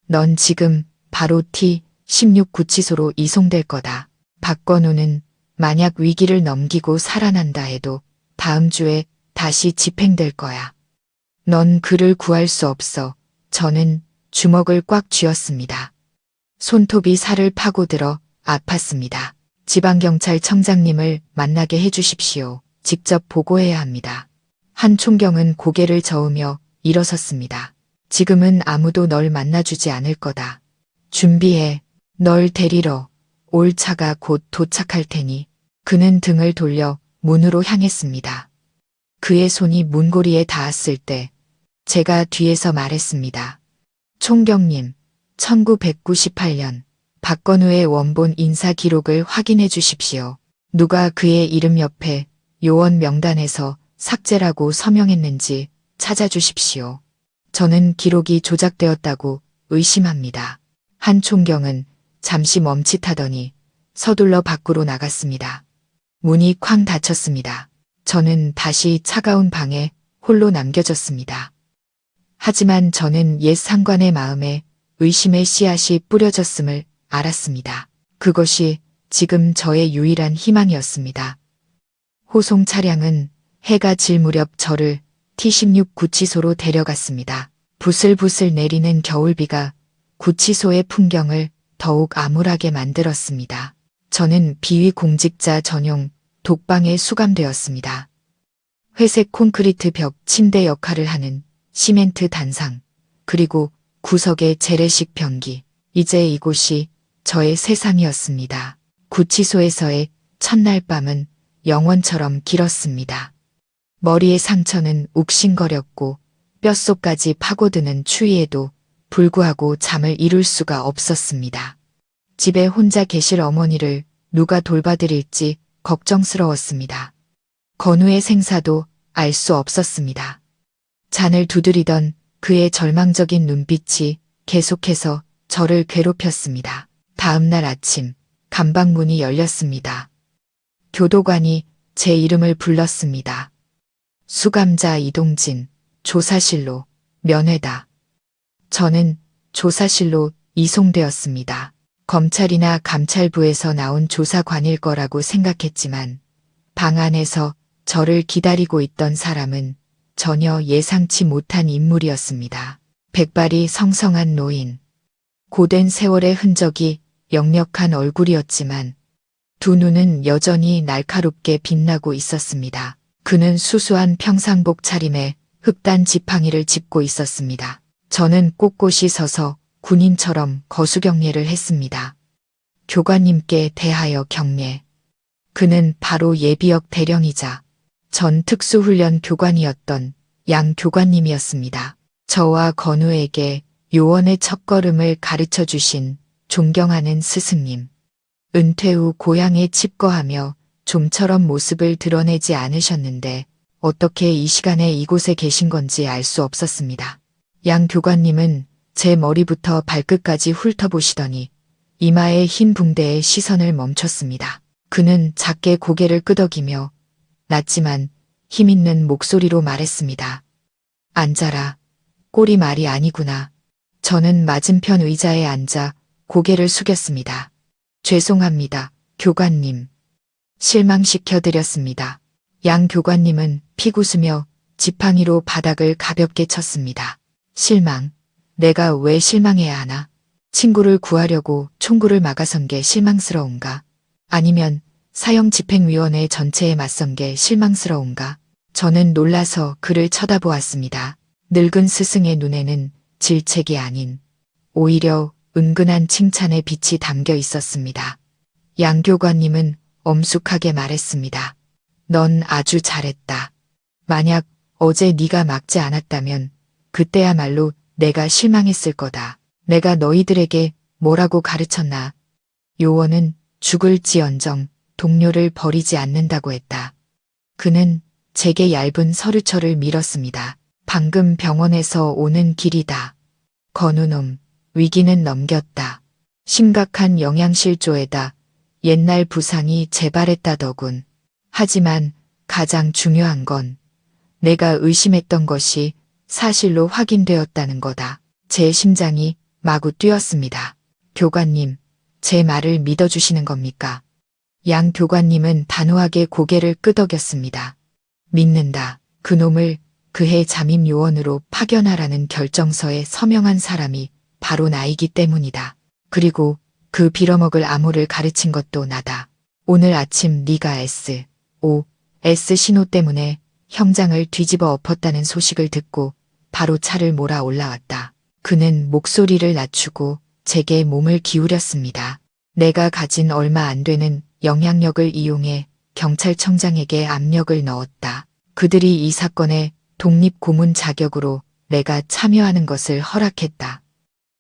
넌 지금 바로 T16 구치소로 이송될 거다. 박건우는 만약 위기를 넘기고 살아난다 해도 다음 주에 다시 집행될 거야. 넌 그를 구할 수 없어. 저는 주먹을 꽉 쥐었습니다. 손톱이 살을 파고들어 아팠습니다. 지방경찰청장님을 만나게 해주십시오. 직접 보고해야 합니다. 한 총경은 고개를 저으며 일어섰습니다. 지금은 아무도 널 만나주지 않을 거다. 준비해. 널 데리러 올 차가 곧 도착할 테니. 그는 등을 돌려 문으로 향했습니다. 그의 손이 문고리에 닿았을 때 제가 뒤에서 말했습니다. 총경님, 1998년 박건우의 원본 인사 기록을 확인해 주십시오. 누가 그의 이름 옆에 요원 명단에서 삭제라고 서명했는지 찾아주십시오. 저는 기록이 조작되었다고 의심합니다. 한 총경은 잠시 멈칫하더니 서둘러 밖으로 나갔습니다. 문이 쾅 닫혔습니다. 저는 다시 차가운 방에 홀로 남겨졌습니다. 하지만 저는 옛 상관의 마음에 의심의 씨앗이 뿌려졌음을 알았습니다. 그것이 지금 저의 유일한 희망이었습니다. 호송 차량은 해가 질 무렵 저를 T16 구치소로 데려갔습니다. 부슬부슬 내리는 겨울비가 구치소의 풍경을 더욱 암울하게 만들었습니다. 저는 비위 공직자 전용 독방에 수감되었습니다. 회색 콘크리트 벽 침대 역할을 하는 시멘트 단상, 그리고 구석의 재래식 변기. 이제 이곳이 저의 세상이었습니다. 구치소에서의 첫날 밤은 영원처럼 길었습니다. 머리의 상처는 욱신거렸고 뼛속까지 파고드는 추위에도 불구하고 잠을 이룰 수가 없었습니다. 집에 혼자 계실 어머니를 누가 돌봐드릴지 걱정스러웠습니다. 건우의 생사도 알 수 없었습니다. 잔을 두드리던 그의 절망적인 눈빛이 계속해서 저를 괴롭혔습니다. 다음 날 아침 감방문이 열렸습니다. 교도관이 제 이름을 불렀습니다. 수감자 이동진, 조사실로 면회다. 저는 조사실로 이송되었습니다. 검찰이나 감찰부에서 나온 조사관일 거라고 생각했지만 방 안에서 저를 기다리고 있던 사람은 전혀 예상치 못한 인물이었습니다. 백발이 성성한 노인. 고된 세월의 흔적이 역력한 얼굴이었지만 두 눈은 여전히 날카롭게 빛나고 있었습니다. 그는 수수한 평상복 차림에 흑단 지팡이를 짚고 있었습니다. 저는 꼿꼿이 서서 군인처럼 거수경례를 했습니다. 교관님께 대하여 경례. 그는 바로 예비역 대령이자 전 특수훈련 교관이었던 양 교관님이었습니다. 저와 건우에게 요원의 첫걸음을 가르쳐 주신 존경하는 스승님. 은퇴 후 고향에 칩거하며 좀처럼 모습을 드러내지 않으셨는데 어떻게 이 시간에 이곳에 계신 건지 알 수 없었습니다. 양 교관님은 제 머리부터 발끝까지 훑어보시더니 이마의 흰 붕대에 시선을 멈췄습니다. 그는 작게 고개를 끄덕이며 낮지만 힘있는 목소리로 말했습니다. 앉아라. 꼴이 말이 아니구나. 저는 맞은편 의자에 앉아 고개를 숙였습니다. 죄송합니다, 교관님. 실망시켜드렸습니다. 양 교관님은 피웃으며 지팡이로 바닥을 가볍게 쳤습니다. 실망. 내가 왜 실망해야 하나? 친구를 구하려고 총구를 막아선 게 실망스러운가? 아니면 사형집행위원회 전체에 맞선 게 실망스러운가? 저는 놀라서 그를 쳐다보았습니다. 늙은 스승의 눈에는 질책이 아닌 오히려 은근한 칭찬의 빛이 담겨 있었습니다. 양 교관님은 엄숙하게 말했습니다. 넌 아주 잘했다. 만약 어제 네가 막지 않았다면 그때야말로 내가 실망했을 거다. 내가 너희들에게 뭐라고 가르쳤나? 요원은 죽을지언정 동료를 버리지 않는다고 했다. 그는 제게 얇은 서류철을 밀었습니다. 방금 병원에서 오는 길이다. 건우놈, 위기는 넘겼다. 심각한 영양실조에다 옛날 부상이 재발했다더군. 하지만 가장 중요한 건 내가 의심했던 것이 사실로 확인되었다는 거다. 제 심장이 마구 뛰었습니다. 교관님, 제 말을 믿어주시는 겁니까? 양 교관님은 단호하게 고개를 끄덕였습니다. 믿는다. 그놈을 그해 잠입요원으로 파견하라는 결정서에 서명한 사람이 바로 나이기 때문이다. 그리고 그 빌어먹을 암호를 가르친 것도 나다. 오늘 아침 네가 S 신호 때문에 형장을 뒤집어 엎었다는 소식을 듣고 바로 차를 몰아 올라왔다. 그는 목소리를 낮추고 제게 몸을 기울였습니다. 내가 가진 얼마 안 되는 영향력을 이용해 경찰청장에게 압력을 넣었다. 그들이 이 사건의 독립고문 자격으로 내가 참여하는 것을 허락했다.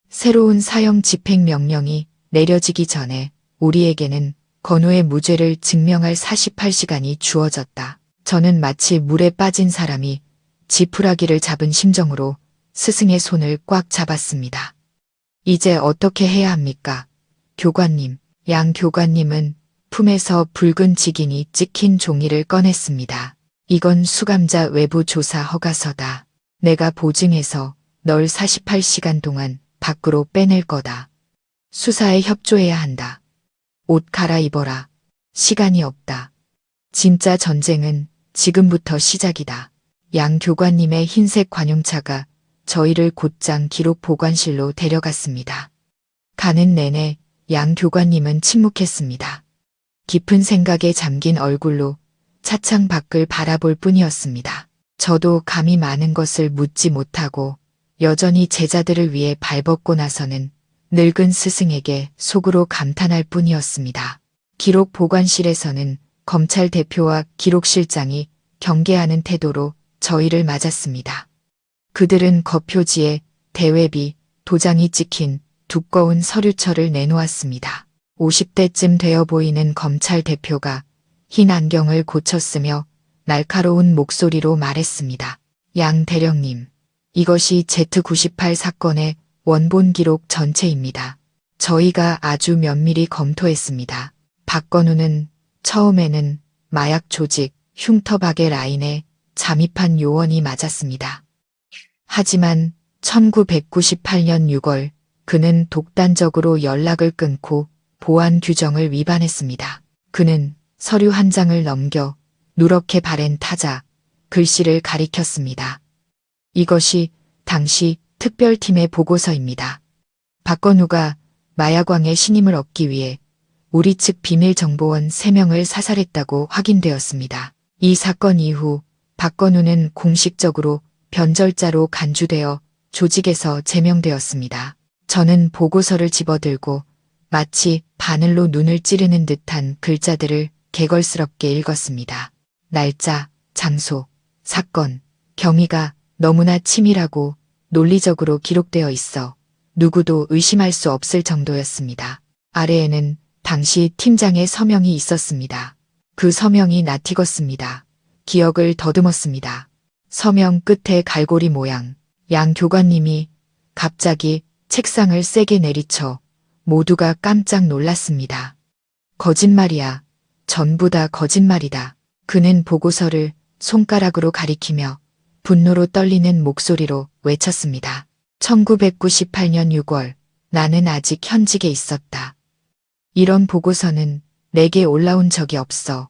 새로운 사형 집행명령이 내려지기 전에 우리에게는 건우의 무죄를 증명할 48시간이 주어졌다. 저는 마치 물에 빠진 사람이 지푸라기를 잡은 심정으로 스승의 손을 꽉 잡았습니다. 이제 어떻게 해야 합니까? 교관님, 양 교관님은 품에서 붉은 직인이 찍힌 종이를 꺼냈습니다. 이건 수감자 외부 조사 허가서다. 내가 보증해서 널 48시간 동안 밖으로 빼낼 거다. 수사에 협조해야 한다. 옷 갈아입어라. 시간이 없다. 진짜 전쟁은 지금부터 시작이다. 양 교관님의 흰색 관용차가 저희를 곧장 기록 보관실로 데려갔습니다. 가는 내내 양 교관님은 침묵했습니다. 깊은 생각에 잠긴 얼굴로 차창 밖을 바라볼 뿐이었습니다. 저도 감히 많은 것을 묻지 못하고 여전히 제자들을 위해 발벗고 나서는 늙은 스승에게 속으로 감탄할 뿐이었습니다. 기록 보관실에서는 검찰 대표와 기록실장이 경계하는 태도로 저희를 맞았습니다. 그들은 거표지에 대회비, 도장이 찍힌 두꺼운 서류철을 내놓았습니다. 50대쯤 되어 보이는 검찰 대표가 흰 안경을 고쳤으며 날카로운 목소리로 말했습니다. 양 대령님, 이것이 Z98 사건의 원본 기록 전체입니다. 저희가 아주 면밀히 검토했습니다. 박건우는 처음에는 마약 조직 흉터박의 라인에 잠입한 요원이 맞았습니다. 하지만 1998년 6월 그는 독단적으로 연락을 끊고 보안 규정을 위반했습니다. 그는 서류 한 장을 넘겨 누렇게 바랜 타자, 글씨를 가리켰습니다. 이것이 당시 특별팀의 보고서입니다. 박건우가 마약왕의 신임을 얻기 위해 우리 측 비밀정보원 3명을 사살했다고 확인되었습니다. 이 사건 이후 박건우는 공식적으로 변절자로 간주되어 조직에서 제명되었습니다. 저는 보고서를 집어들고 마치 바늘로 눈을 찌르는 듯한 글자들을 개걸스럽게 읽었습니다. 날짜, 장소, 사건, 경위가 너무나 치밀하고 논리적으로 기록되어 있어 누구도 의심할 수 없을 정도였습니다. 아래에는 당시 팀장의 서명이 있었습니다. 그 서명이 낯익었습니다. 기억을 더듬었습니다. 서명 끝에 갈고리 모양, 양 교관님이 갑자기 책상을 세게 내리쳐 모두가 깜짝 놀랐습니다. 거짓말이야. 전부 다 거짓말이다. 그는 보고서를 손가락으로 가리키며 분노로 떨리는 목소리로 외쳤습니다. 1998년 6월 나는 아직 현직에 있었다. 이런 보고서는 내게 올라온 적이 없어.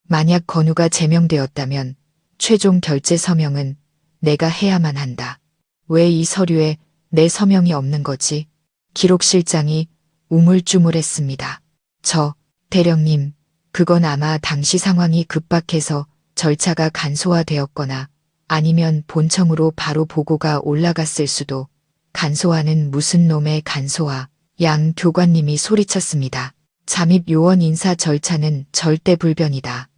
만약 건우가 제명되었다면 최종 결재 서명은 내가 해야만 한다. 왜 이 서류에 내 서명이 없는 거지? 기록실장이 우물쭈물했습니다. 대령님, 그건 아마 당시 상황이 급박해서 절차가 간소화되었거나 아니면 본청으로 바로 보고가 올라갔을 수도. 간소화는 무슨 놈의 간소화? 양 교관님이 소리쳤습니다. 잠입 요원 인사 절차는 절대 불변이다.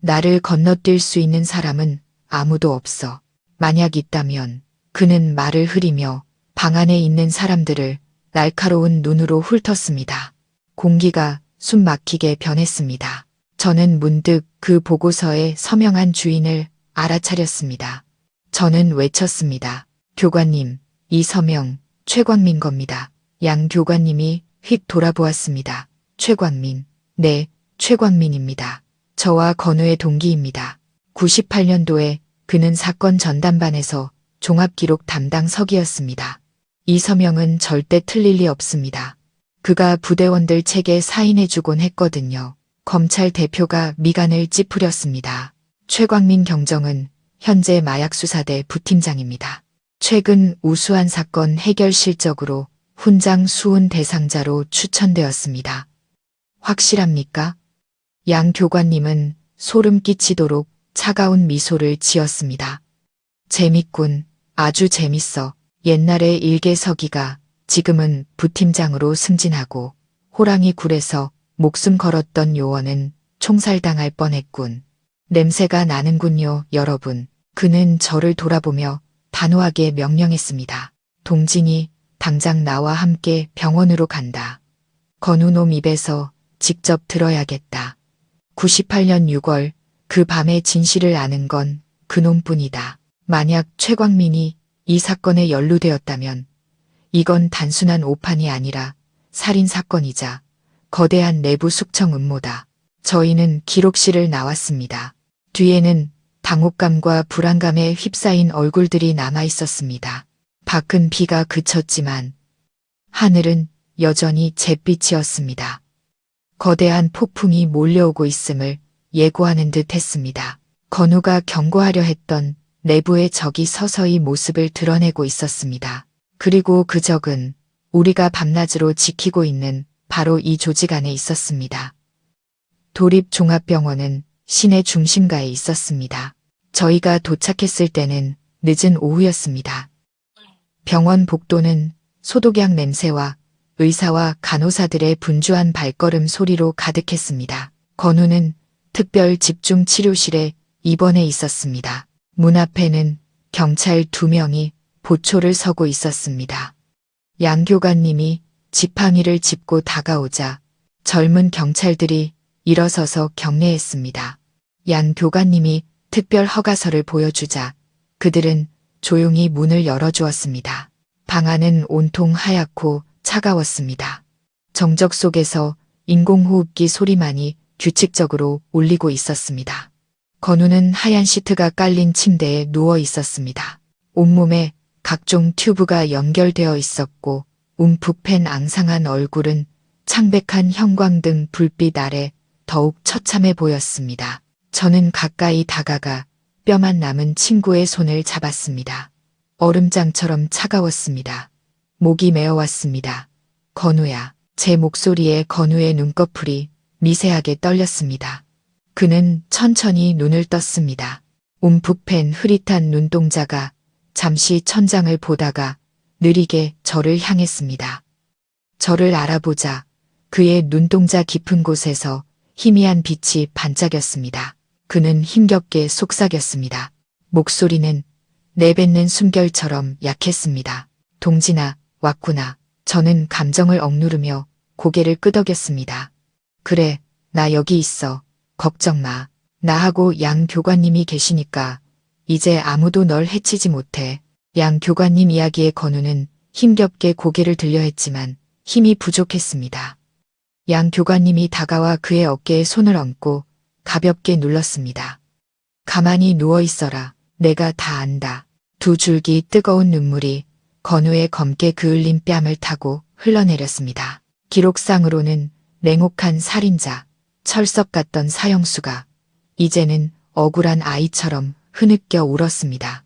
나를 건너뛸 수 있는 사람은 아무도 없어. 만약 있다면 그는 말을 흐리며 방 안에 있는 사람들을 날카로운 눈으로 훑었습니다. 공기가 숨 막히게 변했습니다. 저는 문득 그 보고서에 서명한 주인을 알아차렸습니다. 저는 외쳤습니다. 교관님, 이 서명 최광민 겁니다. 양 교관님이 휙 돌아보았습니다. 최광민. 네, 최광민입니다. 저와 건우의 동기입니다. 98년도에 그는 사건 전담반에서 종합기록 담당 서기였습니다. 이 서명은 절대 틀릴 리 없습니다. 그가 부대원들 책에 사인해주곤 했거든요. 검찰 대표가 미간을 찌푸렸습니다. 최광민 경정은 현재 마약수사대 부팀장입니다. 최근 우수한 사건 해결 실적으로 훈장 수훈 대상자로 추천되었습니다. 확실합니까? 양 교관님은 소름 끼치도록 차가운 미소를 지었습니다. 재밌군. 아주 재밌어. 옛날에 일개서기가 지금은 부팀장으로 승진하고 호랑이 굴에서 목숨 걸었던 요원은 총살당할 뻔했군. 냄새가 나는군요, 여러분. 그는 저를 돌아보며 단호하게 명령했습니다. 동진이 당장 나와 함께 병원으로 간다. 건우놈 입에서 직접 들어야겠다. 98년 6월 그 밤의 진실을 아는 건 그놈뿐이다. 만약 최광민이 이 사건에 연루되었다면 이건 단순한 오판이 아니라 살인사건이자 거대한 내부 숙청 음모다. 저희는 기록실을 나왔습니다. 뒤에는 당혹감과 불안감에 휩싸인 얼굴들이 남아 있었습니다. 밖은 비가 그쳤지만 하늘은 여전히 잿빛이었습니다. 거대한 폭풍이 몰려오고 있음을 예고하는 듯 했습니다. 건우가 경고하려 했던 내부의 적이 서서히 모습을 드러내고 있었습니다. 그리고 그 적은 우리가 밤낮으로 지키고 있는 바로 이 조직 안에 있었습니다. 도립종합병원은 시내 중심가에 있었습니다. 저희가 도착했을 때는 늦은 오후였습니다. 병원 복도는 소독약 냄새와 의사와 간호사들의 분주한 발걸음 소리로 가득했습니다. 건우는 특별 집중 치료실에 입원해 있었습니다. 문 앞에는 경찰 2명이 보초를 서고 있었습니다. 양 교관님이 지팡이를 짚고 다가오자 젊은 경찰들이 일어서서 경례했습니다. 양 교관님이 특별 허가서를 보여주자 그들은 조용히 문을 열어주었습니다. 방 안은 온통 하얗고 차가웠습니다. 정적 속에서 인공호흡기 소리만이 규칙적으로 울리고 있었습니다. 건우는 하얀 시트가 깔린 침대에 누워 있었습니다. 온몸에 각종 튜브가 연결되어 있었고 움푹 팬 앙상한 얼굴은 창백한 형광등 불빛 아래 더욱 처참해 보였습니다. 저는 가까이 다가가 뼈만 남은 친구의 손을 잡았습니다. 얼음장처럼 차가웠습니다. 목이 메어왔습니다. 건우야. 제 목소리에 건우의 눈꺼풀이 미세하게 떨렸습니다. 그는 천천히 눈을 떴습니다. 움푹 팬 흐릿한 눈동자가 잠시 천장을 보다가 느리게 저를 향했습니다. 저를 알아보자 그의 눈동자 깊은 곳에서 희미한 빛이 반짝였습니다. 그는 힘겹게 속삭였습니다. 목소리는 내뱉는 숨결처럼 약했습니다. 동진아, 왔구나. 저는 감정을 억누르며 고개를 끄덕였습니다. 그래, 나 여기 있어. 걱정 마. 나하고 양 교관님이 계시니까 이제 아무도 널 해치지 못해. 양 교관님 이야기에 건우는 힘겹게 고개를 들려 했지만 힘이 부족했습니다. 양 교관님이 다가와 그의 어깨에 손을 얹고 가볍게 눌렀습니다. 가만히 누워 있어라. 내가 다 안다. 두 줄기 뜨거운 눈물이 건우의 검게 그을린 뺨을 타고 흘러내렸습니다. 기록상으로는 냉혹한 살인자, 철석 같던 사형수가 이제는 억울한 아이처럼 흐느껴 울었습니다.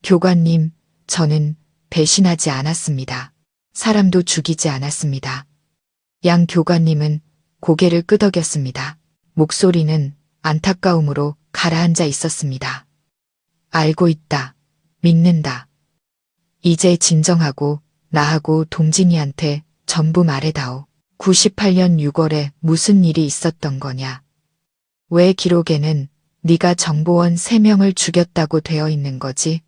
교관님, 저는 배신하지 않았습니다. 사람도 죽이지 않았습니다. 양 교관님은 고개를 끄덕였습니다. 목소리는 안타까움으로 가라앉아 있었습니다. 알고 있다. 믿는다. 이제 진정하고 나하고 동진이한테 전부 말해다오. 98년 6월에 무슨 일이 있었던 거냐? 왜 기록에는 네가 정보원 3명을 죽였다고 되어 있는 거지?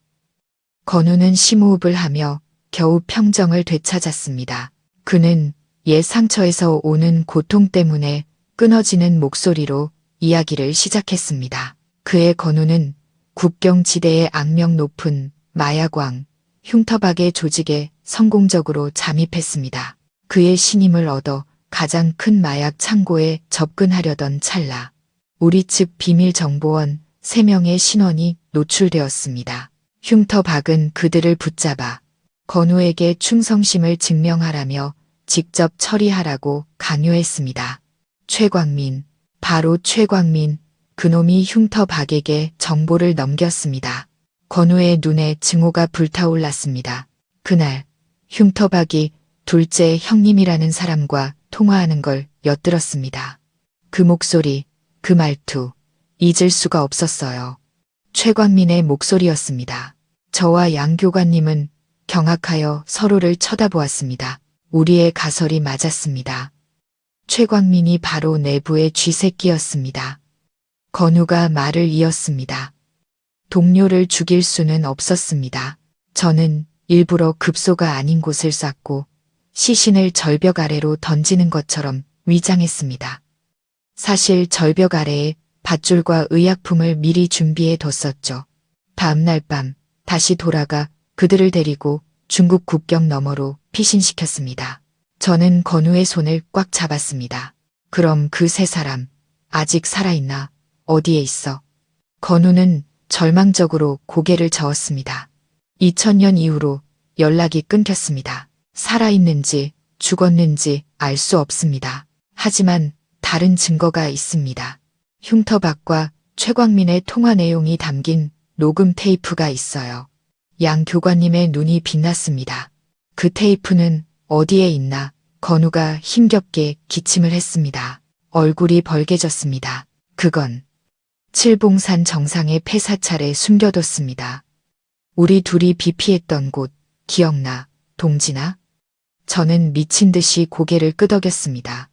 건우는 심호흡을 하며 겨우 평정을 되찾았습니다. 그는 옛 상처에서 오는 고통 때문에 끊어지는 목소리로 이야기를 시작했습니다. 그의 건우는 국경지대의 악명 높은 마약왕 흉터박의 조직에 성공적으로 잠입했습니다. 그의 신임을 얻어 가장 큰 마약 창고에 접근하려던 찰나 우리 측 비밀정보원 3명의 신원이 노출되었습니다. 흉터박은 그들을 붙잡아 건우에게 충성심을 증명하라며 직접 처리하라고 강요했습니다. 최광민, 바로 최광민, 그놈이 흉터박에게 정보를 넘겼습니다. 건우의 눈에 증오가 불타올랐습니다. 그날 흉터박이 둘째 형님이라는 사람과 통화하는 걸 엿들었습니다. 그 목소리, 그 말투, 잊을 수가 없었어요. 최광민의 목소리였습니다. 저와 양 교관님은 경악하여 서로를 쳐다보았습니다. 우리의 가설이 맞았습니다. 최광민이 바로 내부의 쥐새끼였습니다. 건우가 말을 이었습니다. 동료를 죽일 수는 없었습니다. 저는 일부러 급소가 아닌 곳을 쐈고 시신을 절벽 아래로 던지는 것처럼 위장했습니다. 사실 절벽 아래에 밧줄과 의약품을 미리 준비해 뒀었죠. 다음날 밤 다시 돌아가 그들을 데리고 중국 국경 너머로 피신시켰습니다. 저는 건우의 손을 꽉 잡았습니다. 그럼 그 3사람 아직 살아있나? 어디에 있어? 건우는 절망적으로 고개를 저었습니다. 2000년 이후로 연락이 끊겼습니다. 살아있는지 죽었는지 알 수 없습니다. 하지만 다른 증거가 있습니다. 흉터박과 최광민의 통화 내용이 담긴 녹음 테이프가 있어요. 양 교관님의 눈이 빛났습니다. 그 테이프는 어디에 있나? 건우가 힘겹게 기침을 했습니다. 얼굴이 벌개졌습니다. 그건 칠봉산 정상의 폐사찰에 숨겨뒀습니다. 우리 둘이 비피했던 곳 기억나, 동진아? 저는 미친 듯이 고개를 끄덕였습니다.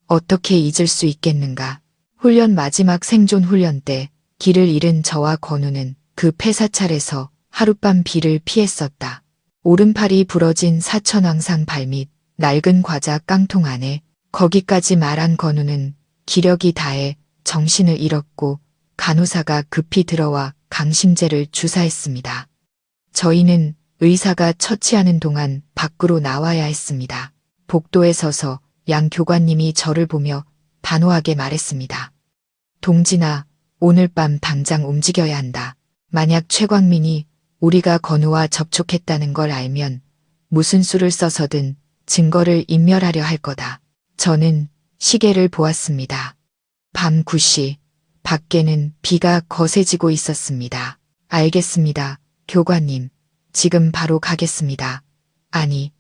어떻게 잊을 수 있겠는가? 훈련 마지막 생존 훈련 때 길을 잃은 저와 건우는 그 폐사찰에서 하룻밤 비를 피했었다. 오른팔이 부러진 사천왕상 발밑 낡은 과자 깡통 안에 거기까지 말한 건우는 기력이 다해 정신을 잃었고 간호사가 급히 들어와 강심제를 주사했습니다. 저희는 의사가 처치하는 동안 밖으로 나와야 했습니다. 복도에 서서 양 교관님이 저를 보며 단호하게 말했습니다. 동진아, 오늘 밤 당장 움직여야 한다. 만약 최광민이 우리가 건우와 접촉했다는 걸 알면 무슨 수를 써서든 증거를 인멸하려 할 거다. 저는 시계를 보았습니다. 밤 9시, 밖에는 비가 거세지고 있었습니다. 알겠습니다, 교관님. 지금 바로 가겠습니다. 아니,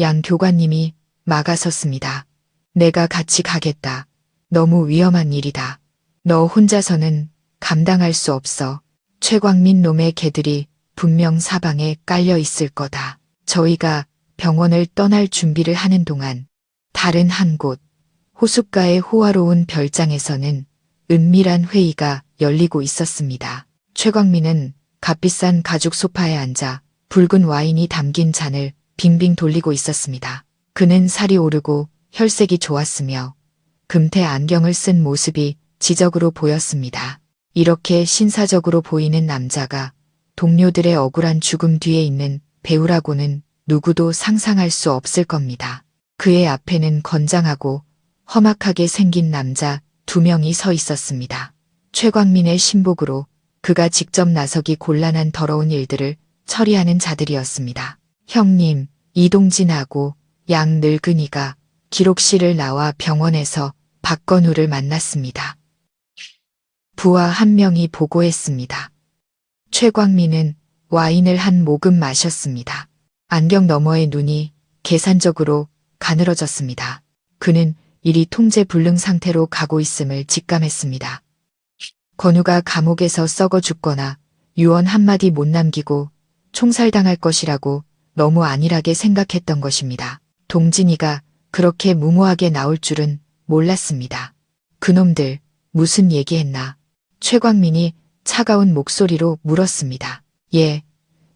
양 교관님이 막아섰습니다. 내가 같이 가겠다. 너무 위험한 일이다. 너 혼자서는 감당할 수 없어. 최광민 놈의 개들이 분명 사방에 깔려 있을 거다. 저희가 병원을 떠날 준비를 하는 동안 다른 한 곳, 호숫가의 호화로운 별장에서는 은밀한 회의가 열리고 있었습니다. 최광민은 값비싼 가죽 소파에 앉아 붉은 와인이 담긴 잔을 빙빙 돌리고 있었습니다. 그는 살이 오르고 혈색이 좋았으며 금태 안경을 쓴 모습이 지적으로 보였습니다. 이렇게 신사적으로 보이는 남자가 동료들의 억울한 죽음 뒤에 있는 배우라고는 누구도 상상할 수 없을 겁니다. 그의 앞에는 건장하고 험악하게 생긴 남자 2명이 서 있었습니다. 최광민의 신복으로 그가 직접 나서기 곤란한 더러운 일들을 처리하는 자들이었습니다. 형님, 이동진하고 양 늙은이가 기록실을 나와 병원에서 박건우를 만났습니다. 부하 한 명이 보고했습니다. 최광민은 와인을 한 모금 마셨습니다. 안경 너머의 눈이 계산적으로 가늘어졌습니다. 그는 일이 통제 불능 상태로 가고 있음을 직감했습니다. 건우가 감옥에서 썩어 죽거나 유언 한마디 못 남기고 총살당할 것이라고 너무 안일하게 생각했던 것입니다. 동진이가 그렇게 무모하게 나올 줄은 몰랐습니다. 그놈들 무슨 얘기했나? 최광민이 차가운 목소리로 물었습니다. 예,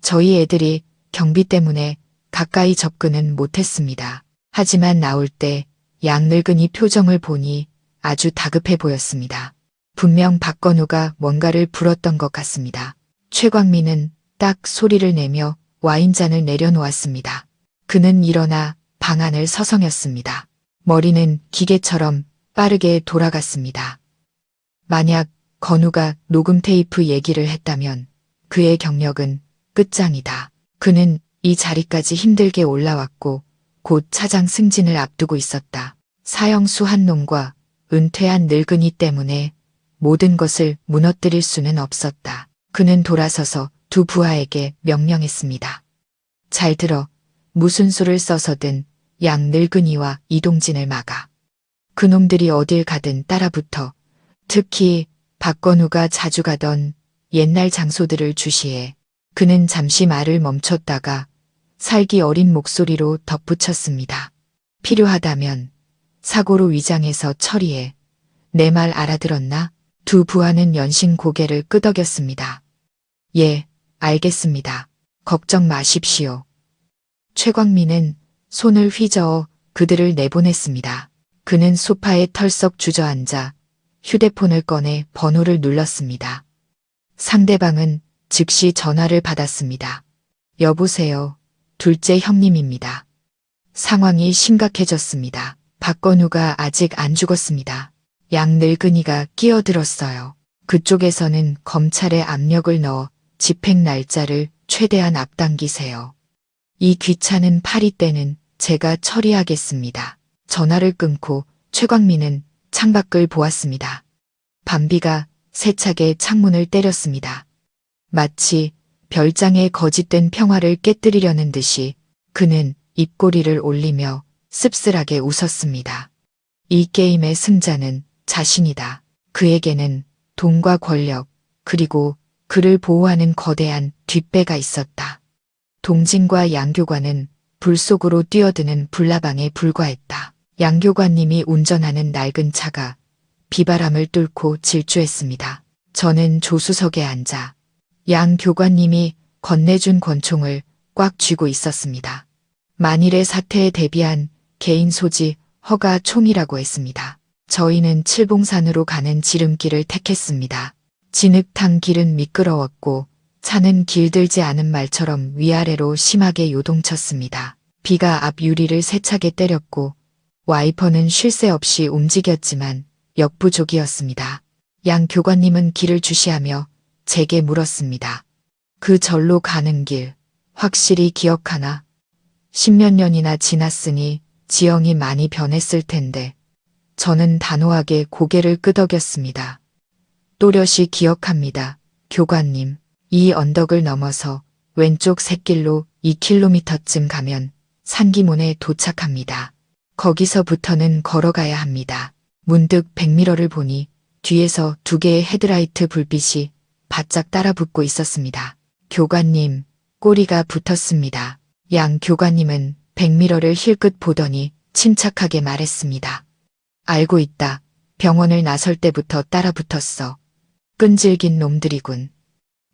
저희 애들이 경비 때문에 가까이 접근은 못했습니다. 하지만 나올 때 양늙은이 표정을 보니 아주 다급해 보였습니다. 분명 박건우가 뭔가를 불었던 것 같습니다. 최광민은 딱 소리를 내며 와인잔을 내려놓았습니다. 그는 일어나 방 안을 서성였습니다. 머리는 기계처럼 빠르게 돌아갔습니다. 만약 건우가 녹음 테이프 얘기를 했다면 그의 경력은 끝장이다. 그는 이 자리까지 힘들게 올라왔고 곧 차장 승진을 앞두고 있었다. 사형수 한 놈과 은퇴한 늙은이 때문에 모든 것을 무너뜨릴 수는 없었다. 그는 돌아서서 두 부하에게 명령했습니다. 잘 들어. 무슨 수를 써서든 양 늙은이와 이동진을 막아. 그놈들이 어딜 가든 따라붙어. 특히 박건우가 자주 가던 옛날 장소들을 주시해. 그는 잠시 말을 멈췄다가 살기 어린 목소리로 덧붙였습니다. 필요하다면 사고로 위장해서 처리해. 내 말 알아들었나? 두 부하는 연신 고개를 끄덕였습니다. 예, 알겠습니다. 걱정 마십시오. 최광민은 손을 휘저어 그들을 내보냈습니다. 그는 소파에 털썩 주저앉아 휴대폰을 꺼내 번호를 눌렀습니다. 상대방은 즉시 전화를 받았습니다. 여보세요. 둘째 형님입니다. 상황이 심각해졌습니다. 박건우가 아직 안 죽었습니다. 양 늙은이가 끼어들었어요. 그쪽에서는 검찰에 압력을 넣어 집행 날짜를 최대한 앞당기세요. 이 귀찮은 파리 때는 제가 처리하겠습니다. 전화를 끊고 최광민은 창밖을 보았습니다. 밤비가 세차게 창문을 때렸습니다. 마치 별장의 거짓된 평화를 깨뜨리려는 듯이 그는 입꼬리를 올리며 씁쓸하게 웃었습니다. 이 게임의 승자는 자신이다. 그에게는 돈과 권력 그리고 그를 보호하는 거대한 뒷배가 있었다. 동진과 양교관은 불 속으로 뛰어드는 불나방에 불과했다. 양교관님이 운전하는 낡은 차가 비바람을 뚫고 질주했습니다. 저는 조수석에 앉아 양 교관님이 건네준 권총을 꽉 쥐고 있었습니다. 만일의 사태에 대비한 개인 소지 허가 총이라고 했습니다. 저희는 칠봉산으로 가는 지름길을 택했습니다. 진흙탕 길은 미끄러웠고 차는 길들지 않은 말처럼 위아래로 심하게 요동쳤습니다. 비가 앞 유리를 세차게 때렸고 와이퍼는 쉴 새 없이 움직였지만 역부족이었습니다. 양 교관님은 길을 주시하며 제게 물었습니다. 그 절로 가는 길 확실히 기억하나? 10몇 년이나 지났으니 지형이 많이 변했을 텐데 저는 단호하게 고개를 끄덕였습니다. 또렷이 기억합니다. 교관님, 이 언덕을 넘어서 왼쪽 샛길로 2km쯤 가면 산기문에 도착합니다. 거기서부터는 걸어가야 합니다. 문득 백미러를 보니 뒤에서 두 개의 헤드라이트 불빛이 바짝 따라붙고 있었습니다. 교관님, 꼬리가 붙었습니다. 양 교관님은 백미러를 힐끗 보더니 침착하게 말했습니다. 알고 있다. 병원을 나설 때부터 따라붙었어. 끈질긴 놈들이군.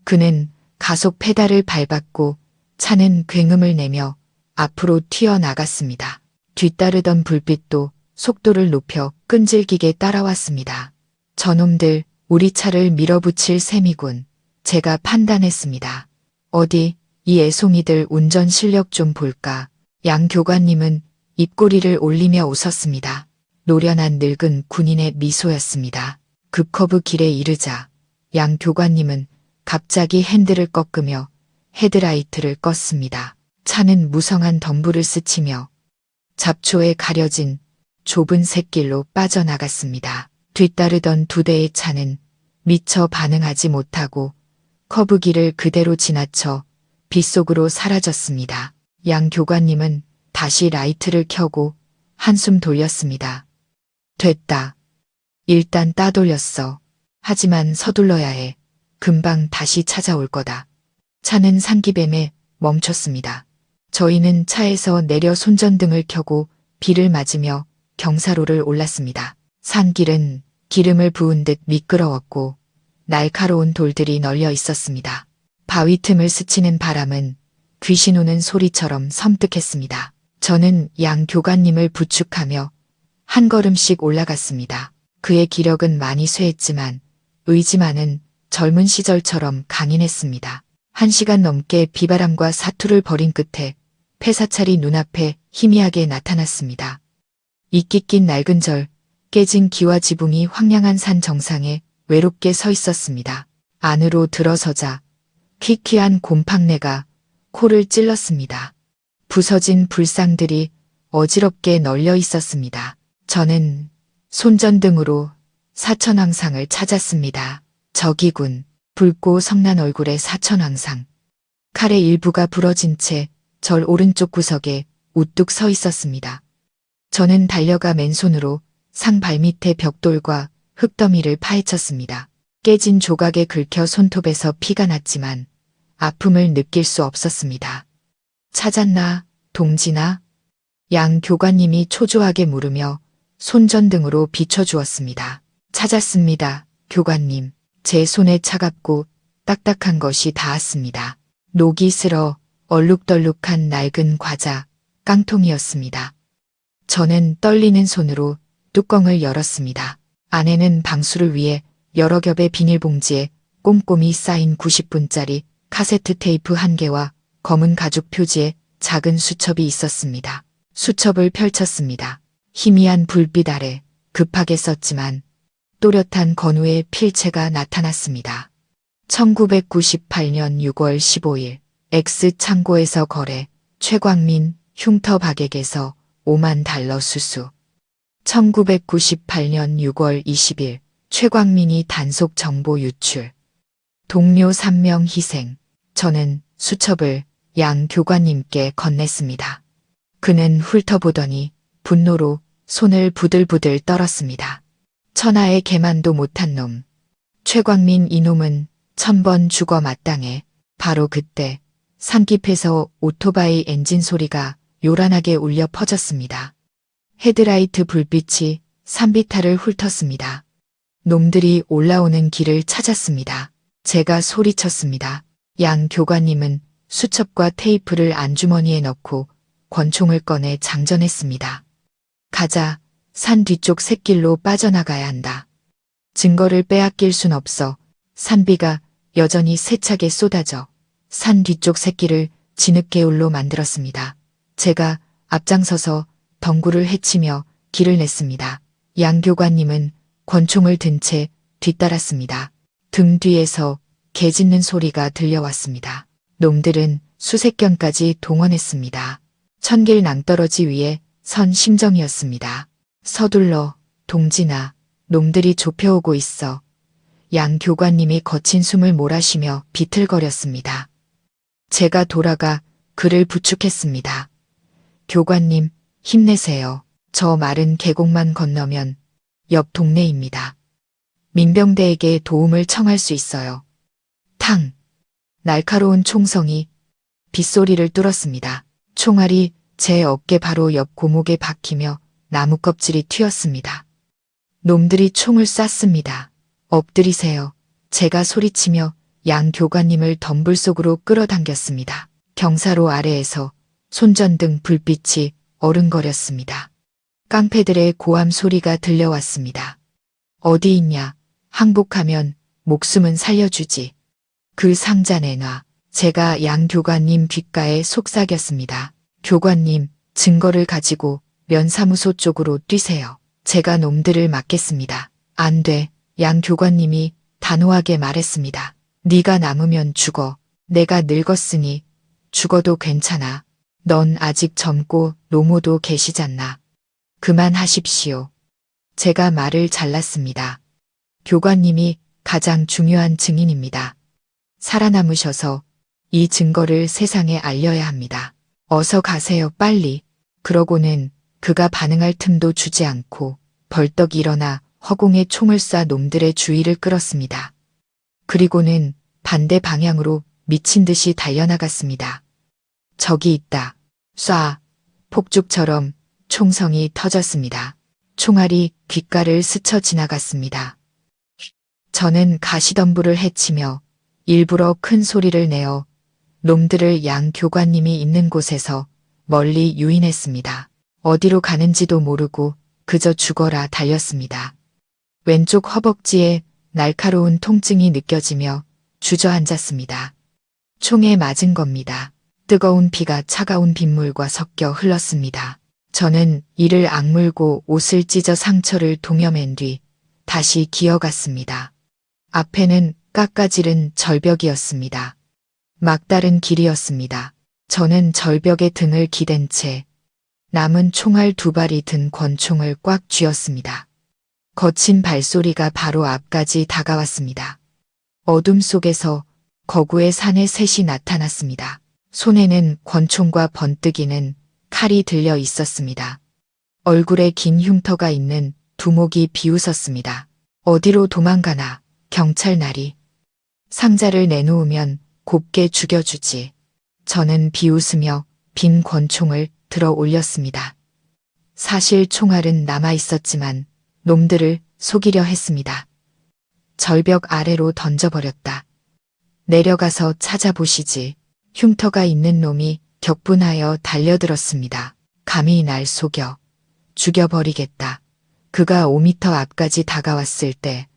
그는 가속 페달을 밟았고 차는 굉음을 내며 앞으로 튀어나갔습니다. 뒤따르던 불빛도 속도를 높여 끈질기게 따라왔습니다. 저놈들 우리 차를 밀어붙일 셈이군. 제가 판단했습니다. 어디 이 애송이들 운전 실력 좀 볼까. 양 교관님은 입꼬리를 올리며 웃었습니다. 노련한 늙은 군인의 미소였습니다. 급커브 길에 이르자 양 교관님은 갑자기 핸들을 꺾으며 헤드라이트를 껐습니다. 차는 무성한 덤불을 스치며 잡초에 가려진 좁은 샛길로 빠져나갔습니다. 뒤따르던 두 대의 차는 미처 반응하지 못하고 커브길을 그대로 지나쳐 빗속으로 사라졌습니다. 양 교관님은 다시 라이트를 켜고 한숨 돌렸습니다. 됐다. 일단 따돌렸어. 하지만 서둘러야 해. 금방 다시 찾아올 거다. 차는 산기젬에 멈췄습니다. 저희는 차에서 내려 손전등을 켜고 비를 맞으며 경사로를 올랐습니다. 산길은 기름을 부은 듯 미끄러웠고 날카로운 돌들이 널려 있었습니다. 바위 틈을 스치는 바람은 귀신 우는 소리처럼 섬뜩했습니다. 저는 양 교관님을 부축하며 한 걸음씩 올라갔습니다. 그의 기력은 많이 쇠했지만 의지만은 젊은 시절처럼 강인했습니다. 1시간 넘게 비바람과 사투를 벌인 끝에 폐사찰이 눈앞에 희미하게 나타났습니다. 이끼 낀 낡은 절, 깨진 기와 지붕이 황량한 산 정상에 외롭게 서 있었습니다. 안으로 들어서자 퀴퀴한 곰팡내가 코를 찔렀습니다. 부서진 불상들이 어지럽게 널려 있었습니다. 저는 손전등으로 사천왕상을 찾았습니다. 저기군. 붉고 성난 얼굴의 사천왕상. 칼의 일부가 부러진 채 절 오른쪽 구석에 우뚝 서 있었습니다. 저는 달려가 맨손으로 상 발밑의 벽돌과 흙더미를 파헤쳤습니다. 깨진 조각에 긁혀 손톱에서 피가 났지만 아픔을 느낄 수 없었습니다. 찾았나, 동진아? 양 교관님이 초조하게 물으며 손전등으로 비춰주었습니다. 찾았습니다, 교관님. 제 손에 차갑고 딱딱한 것이 닿았습니다. 녹이 슬어 얼룩덜룩한 낡은 과자, 깡통이었습니다. 저는 떨리는 손으로 뚜껑을 열었습니다. 안에는 방수를 위해 여러 겹의 비닐봉지에 꼼꼼히 쌓인 90분짜리 카세트 테이프 1개와 검은 가죽 표지에 작은 수첩이 있었습니다. 수첩을 펼쳤습니다. 희미한 불빛 아래 급하게 썼지만 또렷한 건우의 필체가 나타났습니다. 1998년 6월 15일 X창고에서 거래 최광민 흉터 박액에서 5만 달러 수수. 1998년 6월 20일 최광민이 단속 정보 유출. 동료 3명 희생. 저는 수첩을 양 교관님께 건넸습니다. 그는 훑어보더니 분노로 손을 부들부들 떨었습니다. 천하의 개만도 못한 놈. 최광민 이놈은 1000번 죽어 마땅해. 바로 그때 산깁에서 오토바이 엔진 소리가 요란하게 울려 퍼졌습니다. 헤드라이트 불빛이 산비탈을 훑었습니다. 놈들이 올라오는 길을 찾았습니다. 제가 소리쳤습니다. 양 교관님은 수첩과 테이프를 안주머니에 넣고 권총을 꺼내 장전했습니다. 가자, 산 뒤쪽 샛길로 빠져나가야 한다. 증거를 빼앗길 순 없어. 산비가 여전히 세차게 쏟아져 산 뒤쪽 샛길을 진흙개울로 만들었습니다. 제가 앞장서서 덩굴을 헤치며 길을 냈습니다. 양 교관님은 권총을 든 채 뒤따랐습니다. 등 뒤에서 개 짖는 소리가 들려왔습니다. 놈들은 수색견까지 동원했습니다. 천길 낭떠러지 위에 선 심정이었습니다. 서둘러, 동진아, 놈들이 좁혀오고 있어. 양 교관님이 거친 숨을 몰아쉬며 비틀거렸습니다. 제가 돌아가 그를 부축했습니다. 교관님, 힘내세요. 저 마른 계곡만 건너면 옆 동네입니다. 민병대에게 도움을 청할 수 있어요. 탕! 날카로운 총성이 빗소리를 뚫었습니다. 총알이 제 어깨 바로 옆 고목에 박히며 나무 껍질이 튀었습니다. 놈들이 총을 쐈습니다. 엎드리세요. 제가 소리치며 양 교관님을 덤불 속으로 끌어당겼습니다. 경사로 아래에서 손전등 불빛이 어른거렸습니다. 깡패들의 고함 소리가 들려왔습니다. 어디 있냐? 항복하면 목숨은 살려주지. 그 상자 내놔. 제가 양 교관님 귓가에 속삭였습니다. 교관님, 증거를 가지고 면사무소 쪽으로 뛰세요. 제가 놈들을 막겠습니다. 안 돼. 양 교관님이 단호하게 말했습니다. 네가 남으면 죽어. 내가 늙었으니 죽어도 괜찮아. 넌 아직 젊고 노모도 계시잖나. 그만하십시오. 제가 말을 잘랐습니다. 교관님이 가장 중요한 증인입니다. 살아남으셔서 이 증거를 세상에 알려야 합니다. 어서 가세요, 빨리. 그러고는 그가 반응할 틈도 주지 않고 벌떡 일어나 허공에 총을 쏴 놈들의 주의를 끌었습니다. 그리고는 반대 방향으로 미친 듯이 달려나갔습니다. 저기 있다. 쏴. 폭죽처럼 총성이 터졌습니다. 총알이 귓가를 스쳐 지나갔습니다. 저는 가시덤불을 헤치며 일부러 큰 소리를 내어 놈들을 양 교관님이 있는 곳에서 멀리 유인했습니다. 어디로 가는지도 모르고 그저 죽어라 달렸습니다. 왼쪽 허벅지에 날카로운 통증이 느껴지며 주저앉았습니다. 총에 맞은 겁니다. 뜨거운 피가 차가운 빗물과 섞여 흘렀습니다. 저는 이를 악물고 옷을 찢어 상처를 동여맨 뒤 다시 기어갔습니다. 앞에는 깎아지른 절벽이었습니다. 막다른 길이었습니다. 저는 절벽에 등을 기댄 채 남은 총알 2발이 든 권총을 꽉 쥐었습니다. 거친 발소리가 바로 앞까지 다가왔습니다. 어둠 속에서 거구의 사내 셋이 나타났습니다. 손에는 권총과 번뜩이는 칼이 들려 있었습니다. 얼굴에 긴 흉터가 있는 두목이 비웃었습니다. 어디로 도망가나, 경찰날이. 상자를 내놓으면 곱게 죽여주지. 저는 비웃으며 빈 권총을 들어 올렸습니다. 사실 총알은 남아 있었지만 놈들을 속이려 했습니다. 절벽 아래로 던져버렸다. 내려가서 찾아보시지. 흉터가 있는 놈이 격분하여 달려들었습니다. 감히 날 속여. 죽여버리겠다. 그가 5미터 앞까지 다가왔을 때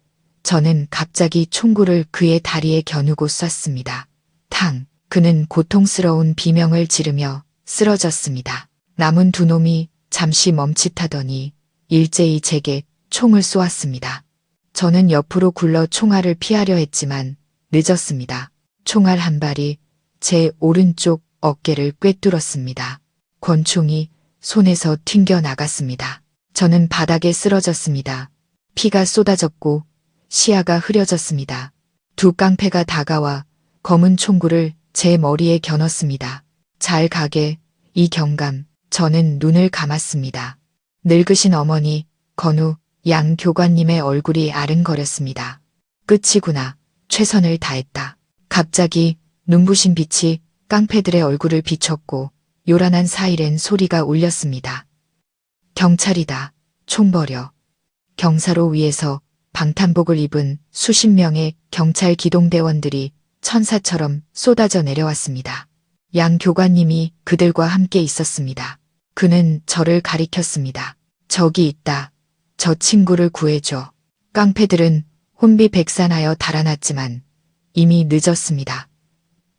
저는 갑자기 총구를 그의 다리에 겨누고 쐈습니다. 탕! 그는 고통스러운 비명을 지르며 쓰러졌습니다. 남은 2놈이 잠시 멈칫하더니 일제히 제게 총을 쏘았습니다. 저는 옆으로 굴러 총알을 피하려 했지만 늦었습니다. 총알 한 발이 제 오른쪽 어깨를 꿰뚫었습니다. 권총이 손에서 튕겨 나갔습니다. 저는 바닥에 쓰러졌습니다. 피가 쏟아졌고 시야가 흐려졌습니다. 2 깡패가 다가와 검은 총구를 제 머리에 겨눴습니다. 잘 가게, 이 경감. 저는 눈을 감았습니다. 늙으신 어머니, 건우, 양 교관님의 얼굴이 아른거렸습니다. 끝이구나. 최선을 다했다. 갑자기 눈부신 빛이 깡패들의 얼굴을 비췄고 요란한 사이렌 소리가 울렸습니다. 경찰이다. 총 버려. 경사로 위에서 방탄복을 입은 수십 명의 경찰 기동대원들이 천사처럼 쏟아져 내려왔습니다. 양 교관님이 그들과 함께 있었습니다. 그는 저를 가리켰습니다. 저기 있다. 저 친구를 구해줘. 깡패들은 혼비백산하여 달아났지만 이미 늦었습니다.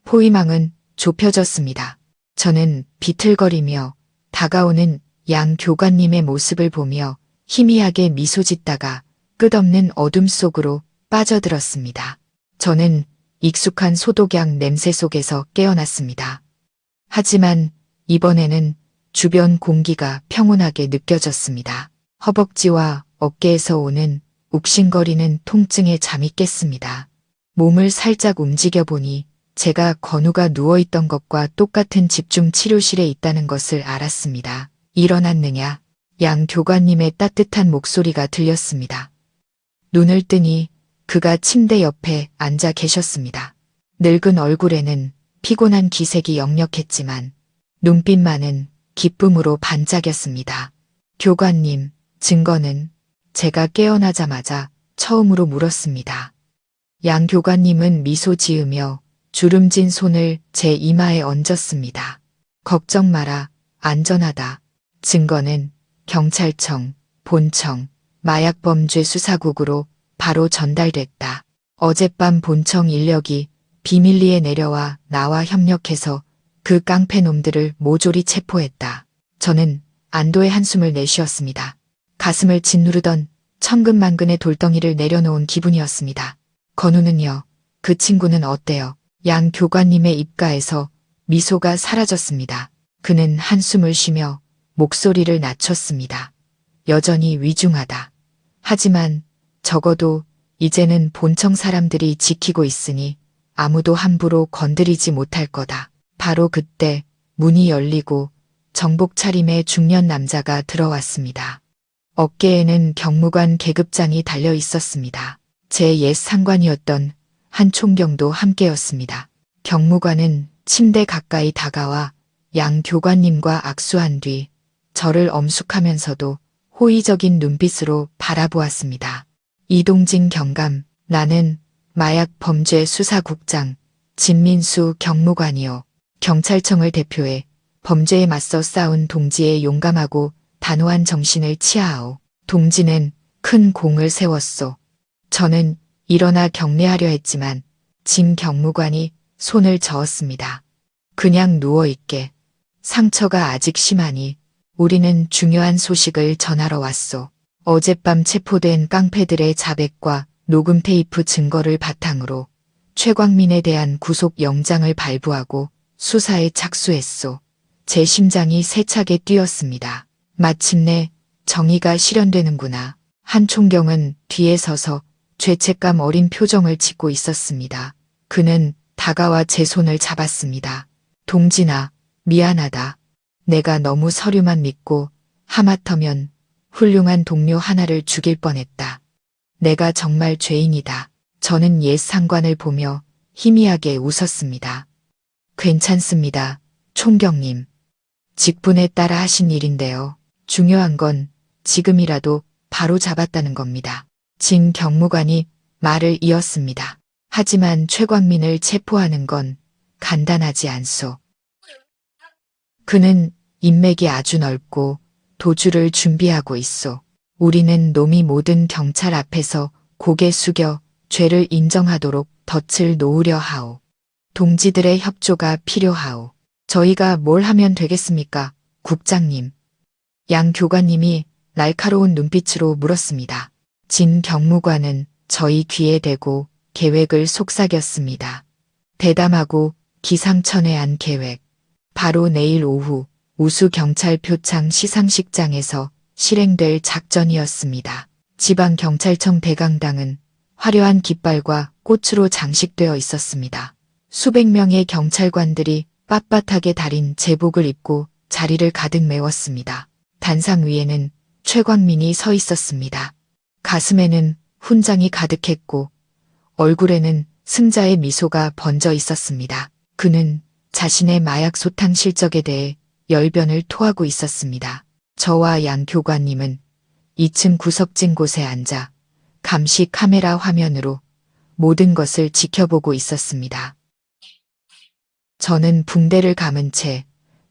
포위망은 좁혀졌습니다. 저는 비틀거리며 다가오는 양 교관님의 모습을 보며 희미하게 미소 짓다가 끝없는 어둠 속으로 빠져들었습니다. 저는 익숙한 소독약 냄새 속에서 깨어났습니다. 하지만 이번에는 주변 공기가 평온하게 느껴졌습니다. 허벅지와 어깨에서 오는 욱신거리는 통증에 잠이 깼습니다. 몸을 살짝 움직여 보니 제가 건우가 누워있던 것과 똑같은 집중 치료실에 있다는 것을 알았습니다. 일어났느냐? 양 교관님의 따뜻한 목소리가 들렸습니다. 눈을 뜨니 그가 침대 옆에 앉아 계셨습니다. 늙은 얼굴에는 피곤한 기색이 역력했지만 눈빛만은 기쁨으로 반짝였습니다. 교관님, 증거는? 제가 깨어나자마자 처음으로 물었습니다. 양 교관님은 미소 지으며 주름진 손을 제 이마에 얹었습니다. 걱정 마라, 안전하다. 증거는 경찰청, 본청, 마약범죄수사국으로 바로 전달됐다. 어젯밤 본청 인력이 비밀리에 내려와 나와 협력해서 그 깡패놈들을 모조리 체포했다. 저는 안도의 한숨을 내쉬었습니다. 가슴을 짓누르던 천근만근의 돌덩이를 내려놓은 기분이었습니다. 건우는요? 그 친구는 어때요? 양 교관님의 입가에서 미소가 사라졌습니다. 그는 한숨을 쉬며 목소리를 낮췄습니다. 여전히 위중하다. 하지만 적어도 이제는 본청 사람들이 지키고 있으니 아무도 함부로 건드리지 못할 거다. 바로 그때 문이 열리고 정복 차림의 중년 남자가 들어왔습니다. 어깨에는 경무관 계급장이 달려 있었습니다. 제 옛 상관이었던 한 총경도 함께였습니다. 경무관은 침대 가까이 다가와 양 교관님과 악수한 뒤 저를 엄숙하면서도 호의적인 눈빛으로 바라보았습니다. 이동진 경감, 나는 마약범죄수사국장 진민수 경무관이요. 경찰청을 대표해 범죄에 맞서 싸운 동지의 용감하고 단호한 정신을 치하하오. 동지는 큰 공을 세웠소. 저는 일어나 경례하려 했지만 진 경무관이 손을 저었습니다. 그냥 누워있게. 상처가 아직 심하니 우리는 중요한 소식을 전하러 왔소. 어젯밤 체포된 깡패들의 자백과 녹음 테이프 증거를 바탕으로 최광민에 대한 구속 영장을 발부하고 수사에 착수했소. 제 심장이 세차게 뛰었습니다. 마침내 정의가 실현되는구나. 한 총경은 뒤에 서서 죄책감 어린 표정을 짓고 있었습니다. 그는 다가와 제 손을 잡았습니다. 동진아, 미안하다. 내가 너무 서류만 믿고 하마터면 훌륭한 동료 하나를 죽일 뻔했다. 내가 정말 죄인이다. 저는 옛 상관을 보며 희미하게 웃었습니다. 괜찮습니다, 총경님. 직분에 따라 하신 일인데요. 중요한 건 지금이라도 바로 잡았다는 겁니다. 진 경무관이 말을 이었습니다. 하지만 최광민을 체포하는 건 간단하지 않소. 그는 인맥이 아주 넓고 도주를 준비하고 있소. 우리는 놈이 모든 경찰 앞에서 고개 숙여 죄를 인정하도록 덫을 놓으려 하오. 동지들의 협조가 필요하오. 저희가 뭘 하면 되겠습니까, 국장님? 양 교관님이 날카로운 눈빛으로 물었습니다. 진 경무관은 저희 귀에 대고 계획을 속삭였습니다. 대담하고 기상천외한 계획. 바로 내일 오후 우수경찰표창 시상식장에서 실행될 작전이었습니다. 지방경찰청 대강당은 화려한 깃발과 꽃으로 장식되어 있었습니다. 수백 명의 경찰관들이 빳빳하게 달인 제복을 입고 자리를 가득 메웠습니다. 단상 위에는 최광민이 서 있었습니다. 가슴에는 훈장이 가득했고 얼굴에는 승자의 미소가 번져 있었습니다. 그는 자신의 마약 소탕 실적에 대해 열변을 토하고 있었습니다. 저와 양 교관님은 2층 구석진 곳에 앉아 감시 카메라 화면으로 모든 것을 지켜보고 있었습니다. 저는 붕대를 감은 채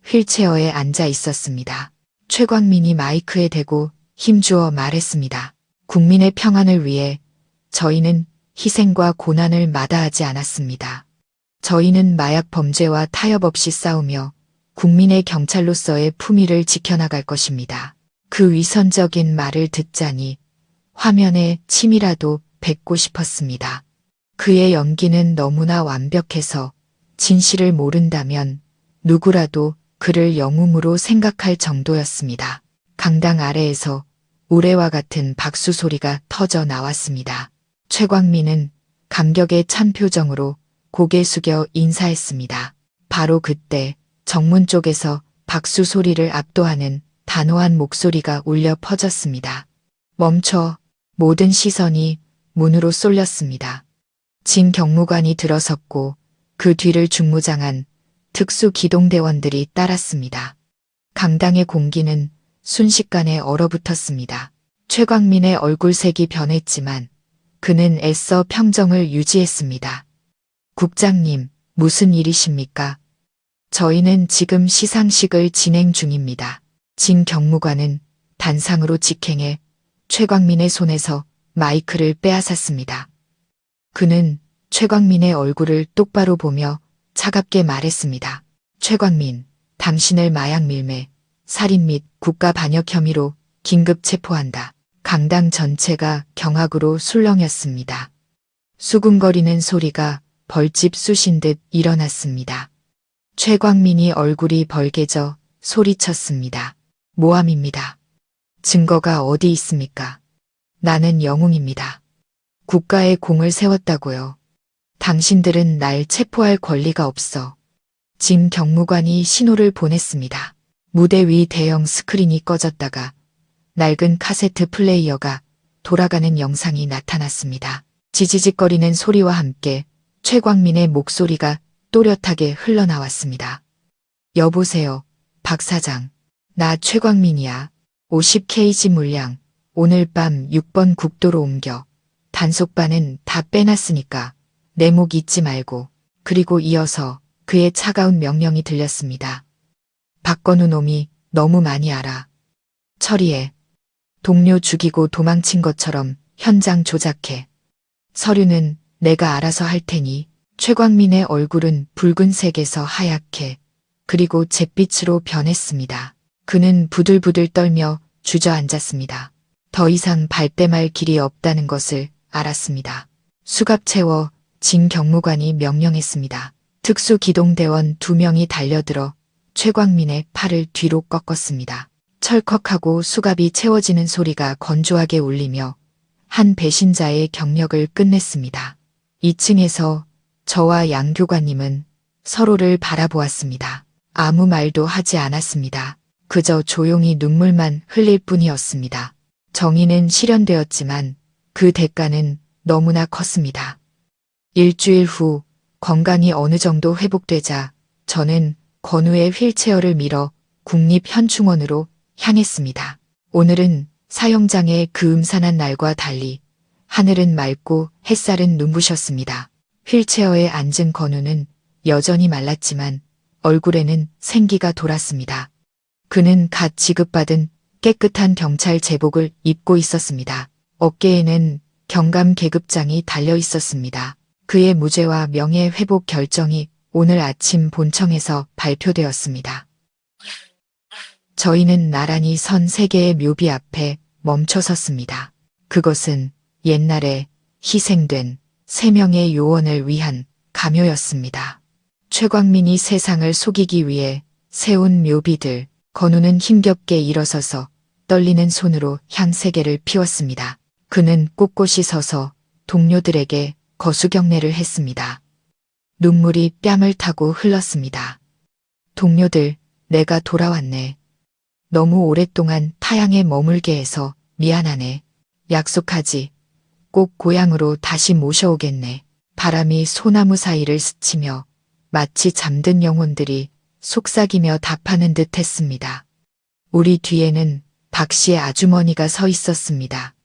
휠체어에 앉아 있었습니다. 최광민이 마이크에 대고 힘주어 말했습니다. 국민의 평안을 위해 저희는 희생과 고난을 마다하지 않았습니다. 저희는 마약 범죄와 타협 없이 싸우며 국민의 경찰로서의 품위를 지켜나갈 것입니다. 그 위선적인 말을 듣자니 화면에 침이라도 뱉고 싶었습니다. 그의 연기는 너무나 완벽해서 진실을 모른다면 누구라도 그를 영웅으로 생각할 정도였습니다. 강당 아래에서 우레와 같은 박수 소리가 터져 나왔습니다. 최광민은 감격에 찬 표정으로 고개 숙여 인사했습니다. 바로 그때 정문 쪽에서 박수 소리를 압도하는 단호한 목소리가 울려 퍼졌습니다. 멈춰. 모든 시선이 문으로 쏠렸습니다. 진 경무관이 들어섰고 그 뒤를 중무장한 특수기동대원들이 따랐습니다. 강당의 공기는 순식간에 얼어붙었습니다. 최광민의 얼굴색이 변했지만 그는 애써 평정을 유지했습니다. 국장님, 무슨 일이십니까? 저희는 지금 시상식을 진행 중입니다. 진 경무관은 단상으로 직행해 최광민의 손에서 마이크를 빼앗았습니다. 그는 최광민의 얼굴을 똑바로 보며 차갑게 말했습니다. 최광민, 당신을 마약 밀매, 살인 및 국가 반역 혐의로 긴급 체포한다. 강당 전체가 경악으로 술렁였습니다. 수군거리는 소리가 벌집 쑤신 듯 일어났습니다. 최광민이 얼굴이 벌개져 소리쳤습니다. 모함입니다. 증거가 어디 있습니까? 나는 영웅입니다. 국가의 공을 세웠다고요. 당신들은 날 체포할 권리가 없어. 진 경무관이 신호를 보냈습니다. 무대 위 대형 스크린이 꺼졌다가 낡은 카세트 플레이어가 돌아가는 영상이 나타났습니다. 지지직거리는 소리와 함께 최광민의 목소리가 또렷하게 흘러나왔습니다. 여보세요, 박 사장. 나 최광민이야. 50kg 물량. 오늘 밤 6번 국도로 옮겨. 단속반은 다 빼놨으니까 내 목 잊지 말고. 그리고 이어서 그의 차가운 명령이 들렸습니다. 박건우 놈이 너무 많이 알아. 처리해. 동료 죽이고 도망친 것처럼 현장 조작해. 서류는 내가 알아서 할 테니 최광민의 얼굴은 붉은색에서 하얗게 그리고 잿빛으로 변했습니다. 그는 부들부들 떨며 주저앉았습니다. 더 이상 발뺌할 길이 없다는 것을 알았습니다. 수갑 채워 진 경무관이 명령했습니다. 특수기동대원 2명이 달려들어 최광민의 팔을 뒤로 꺾었습니다. 철컥하고 수갑이 채워지는 소리가 건조하게 울리며 한 배신자의 경력을 끝냈습니다. 2층에서 저와 양 교관님은 서로를 바라보았습니다. 아무 말도 하지 않았습니다. 그저 조용히 눈물만 흘릴 뿐이었습니다. 정의는 실현되었지만 그 대가는 너무나 컸습니다. 일주일 후 건강이 어느 정도 회복되자 저는 건우의 휠체어를 밀어 국립현충원으로 향했습니다. 오늘은 사형장의 그 음산한 날과 달리 하늘은 맑고 햇살은 눈부셨습니다. 휠체어에 앉은 건우는 여전히 말랐지만 얼굴에는 생기가 돌았습니다. 그는 갓 지급받은 깨끗한 경찰 제복을 입고 있었습니다. 어깨에는 경감 계급장이 달려 있었습니다. 그의 무죄와 명예회복 결정이 오늘 아침 본청에서 발표되었습니다. 저희는 나란히 선 세 개의 묘비 앞에 멈춰 섰습니다. 그것은 옛날에 희생된 3명의 요원을 위한 감효였습니다. 최광민이 세상을 속이기 위해 세운 묘비들. 건우는 힘겹게 일어서서 떨리는 손으로 향 3개를 피웠습니다. 그는 꼿꼿이 서서 동료들에게 거수경례를 했습니다. 눈물이 뺨을 타고 흘렀습니다. 동료들, 내가 돌아왔네. 너무 오랫동안 타향에 머물게 해서 미안하네. 약속하지. 꼭 고향으로 다시 모셔오겠네. 바람이 소나무 사이를 스치며 마치 잠든 영혼들이 속삭이며 답하는 듯 했습니다. 우리 뒤에는 박 씨의 아주머니가 서 있었습니다.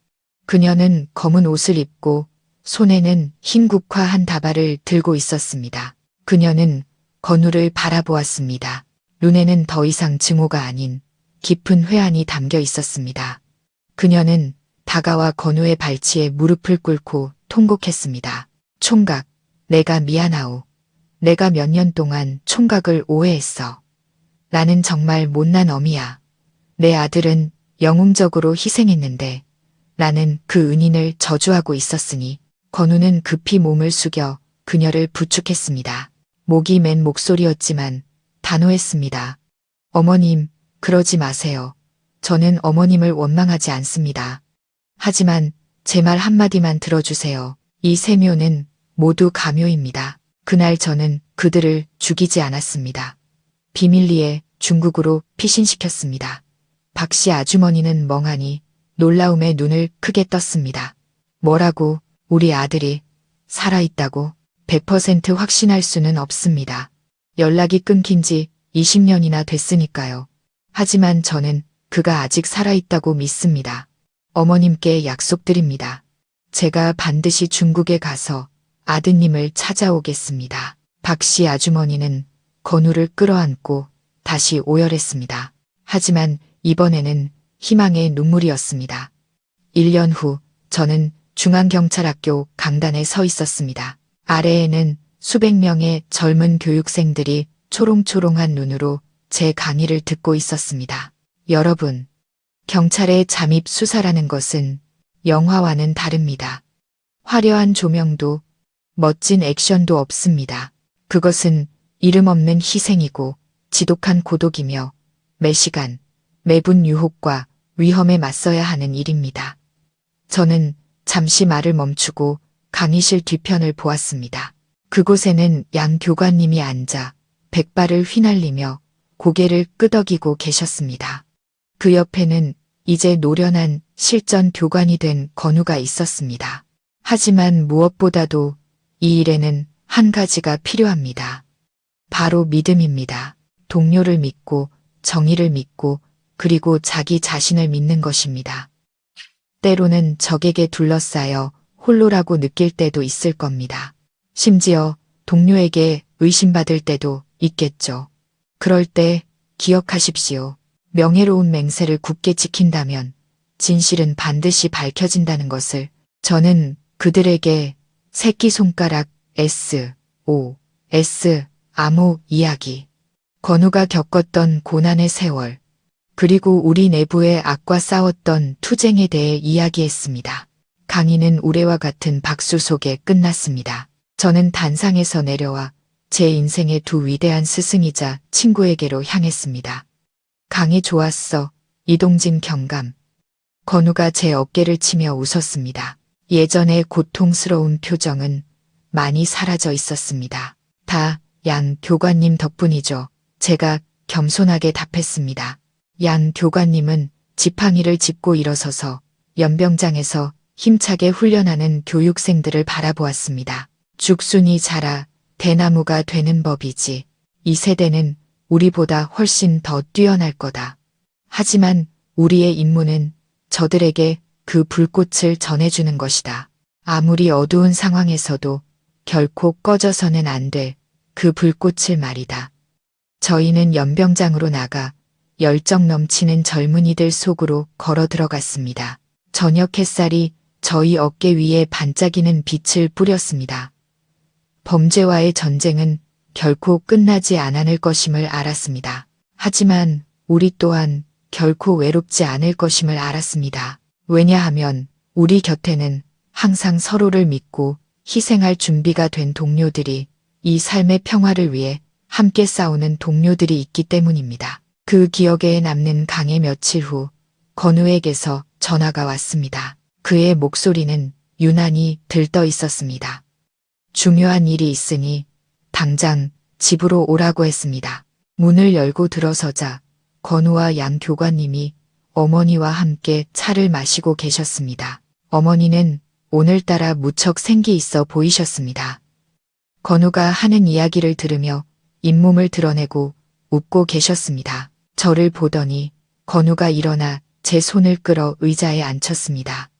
그녀는 검은 옷을 입고 손에는 흰 국화 한 다발을 들고 있었습니다. 그녀는 건우를 바라보았습니다. 눈에는 더 이상 증오가 아닌 깊은 회한이 담겨 있었습니다. 그녀는 다가와 건우의 발치에 무릎을 꿇고 통곡했습니다. 총각, 내가 미안하오. 내가 몇 년 동안 총각을 오해했어. 나는 정말 못난 어미야. 내 아들은 영웅적으로 희생했는데 나는 그 은인을 저주하고 있었으니. 건우는 급히 몸을 숙여 그녀를 부축했습니다. 목이 맨 목소리였지만 단호했습니다. 어머님, 그러지 마세요. 저는 어머님을 원망하지 않습니다. 하지만 제 말 한마디만 들어주세요. 이 3묘는 모두 감효입니다. 그날 저는 그들을 죽이지 않았습니다. 비밀리에 중국으로 피신시켰습니다. 박 씨 아주머니는 멍하니 놀라움에 눈을 크게 떴습니다. 뭐라고? 우리 아들이 살아있다고? 100% 확신할 수는 없습니다. 연락이 끊긴 지 20년이나 됐으니까요. 하지만 저는 그가 아직 살아있다고 믿습니다. 어머님께 약속드립니다. 제가 반드시 중국에 가서 아드님을 찾아오겠습니다. 박 씨 아주머니는 건우를 끌어안고 다시 오열했습니다. 하지만 이번에는 희망의 눈물이었습니다. 1년 후 저는 중앙경찰학교 강단에 서 있었습니다. 아래에는 수백 명의 젊은 교육생들이 초롱초롱한 눈으로 제 강의를 듣고 있었습니다. 여러분, 경찰의 잠입 수사라는 것은 영화와는 다릅니다. 화려한 조명도 멋진 액션도 없습니다. 그것은 이름 없는 희생이고 지독한 고독이며 매 시간, 매분 유혹과 위험에 맞서야 하는 일입니다. 저는 잠시 말을 멈추고 강의실 뒤편을 보았습니다. 그곳에는 양 교관님이 앉아 백발을 휘날리며 고개를 끄덕이고 계셨습니다. 그 옆에는 이제 노련한 실전 교관이 된 건우가 있었습니다. 하지만 무엇보다도 이 일에는 한 가지가 필요합니다. 바로 믿음입니다. 동료를 믿고 정의를 믿고 그리고 자기 자신을 믿는 것입니다. 때로는 적에게 둘러싸여 홀로라고 느낄 때도 있을 겁니다. 심지어 동료에게 의심받을 때도 있겠죠. 그럴 때 기억하십시오. 명예로운 맹세를 굳게 지킨다면 진실은 반드시 밝혀진다는 것을. 저는 그들에게 새끼손가락 S S. 암호 이야기. 건우가 겪었던 고난의 세월, 그리고 우리 내부의 악과 싸웠던 투쟁에 대해 이야기했습니다. 강의는 우레와 같은 박수 속에 끝났습니다. 저는 단상에서 내려와 제 인생의 두 위대한 스승이자 친구에게로 향했습니다. 강의 좋았어. 이동진 경감. 건우가 제 어깨를 치며 웃었습니다. 예전의 고통스러운 표정은 많이 사라져 있었습니다. 다 양 교관님 덕분이죠. 제가 겸손하게 답했습니다. 양 교관님은 지팡이를 짚고 일어서서 연병장에서 힘차게 훈련하는 교육생들을 바라보았습니다. 죽순이 자라 대나무가 되는 법이지. 이 세대는 우리보다 훨씬 더 뛰어날 거다. 하지만 우리의 임무는 저들에게 그 불꽃을 전해주는 것이다. 아무리 어두운 상황에서도 결코 꺼져서는 안 될 그 불꽃을 말이다. 저희는 연병장으로 나가 열정 넘치는 젊은이들 속으로 걸어 들어갔습니다. 저녁 햇살이 저희 어깨 위에 반짝이는 빛을 뿌렸습니다. 범죄와의 전쟁은 결코 끝나지 않을 것임을 알았습니다. 하지만 우리 또한 결코 외롭지 않을 것임을 알았습니다. 왜냐하면 우리 곁에는 항상 서로를 믿고 희생할 준비가 된 동료들이, 이 삶의 평화를 위해 함께 싸우는 동료들이 있기 때문입니다. 그 기억에 남는 강의 며칠 후 건우에게서 전화가 왔습니다. 그의 목소리는 유난히 들떠 있었습니다. 중요한 일이 있으니 당장 집으로 오라고 했습니다. 문을 열고 들어서자 건우와 양 교관님이 어머니와 함께 차를 마시고 계셨습니다. 어머니는 오늘따라 무척 생기 있어 보이셨습니다. 건우가 하는 이야기를 들으며 잇몸을 드러내고 웃고 계셨습니다. 저를 보더니 건우가 일어나 제 손을 끌어 의자에 앉혔습니다.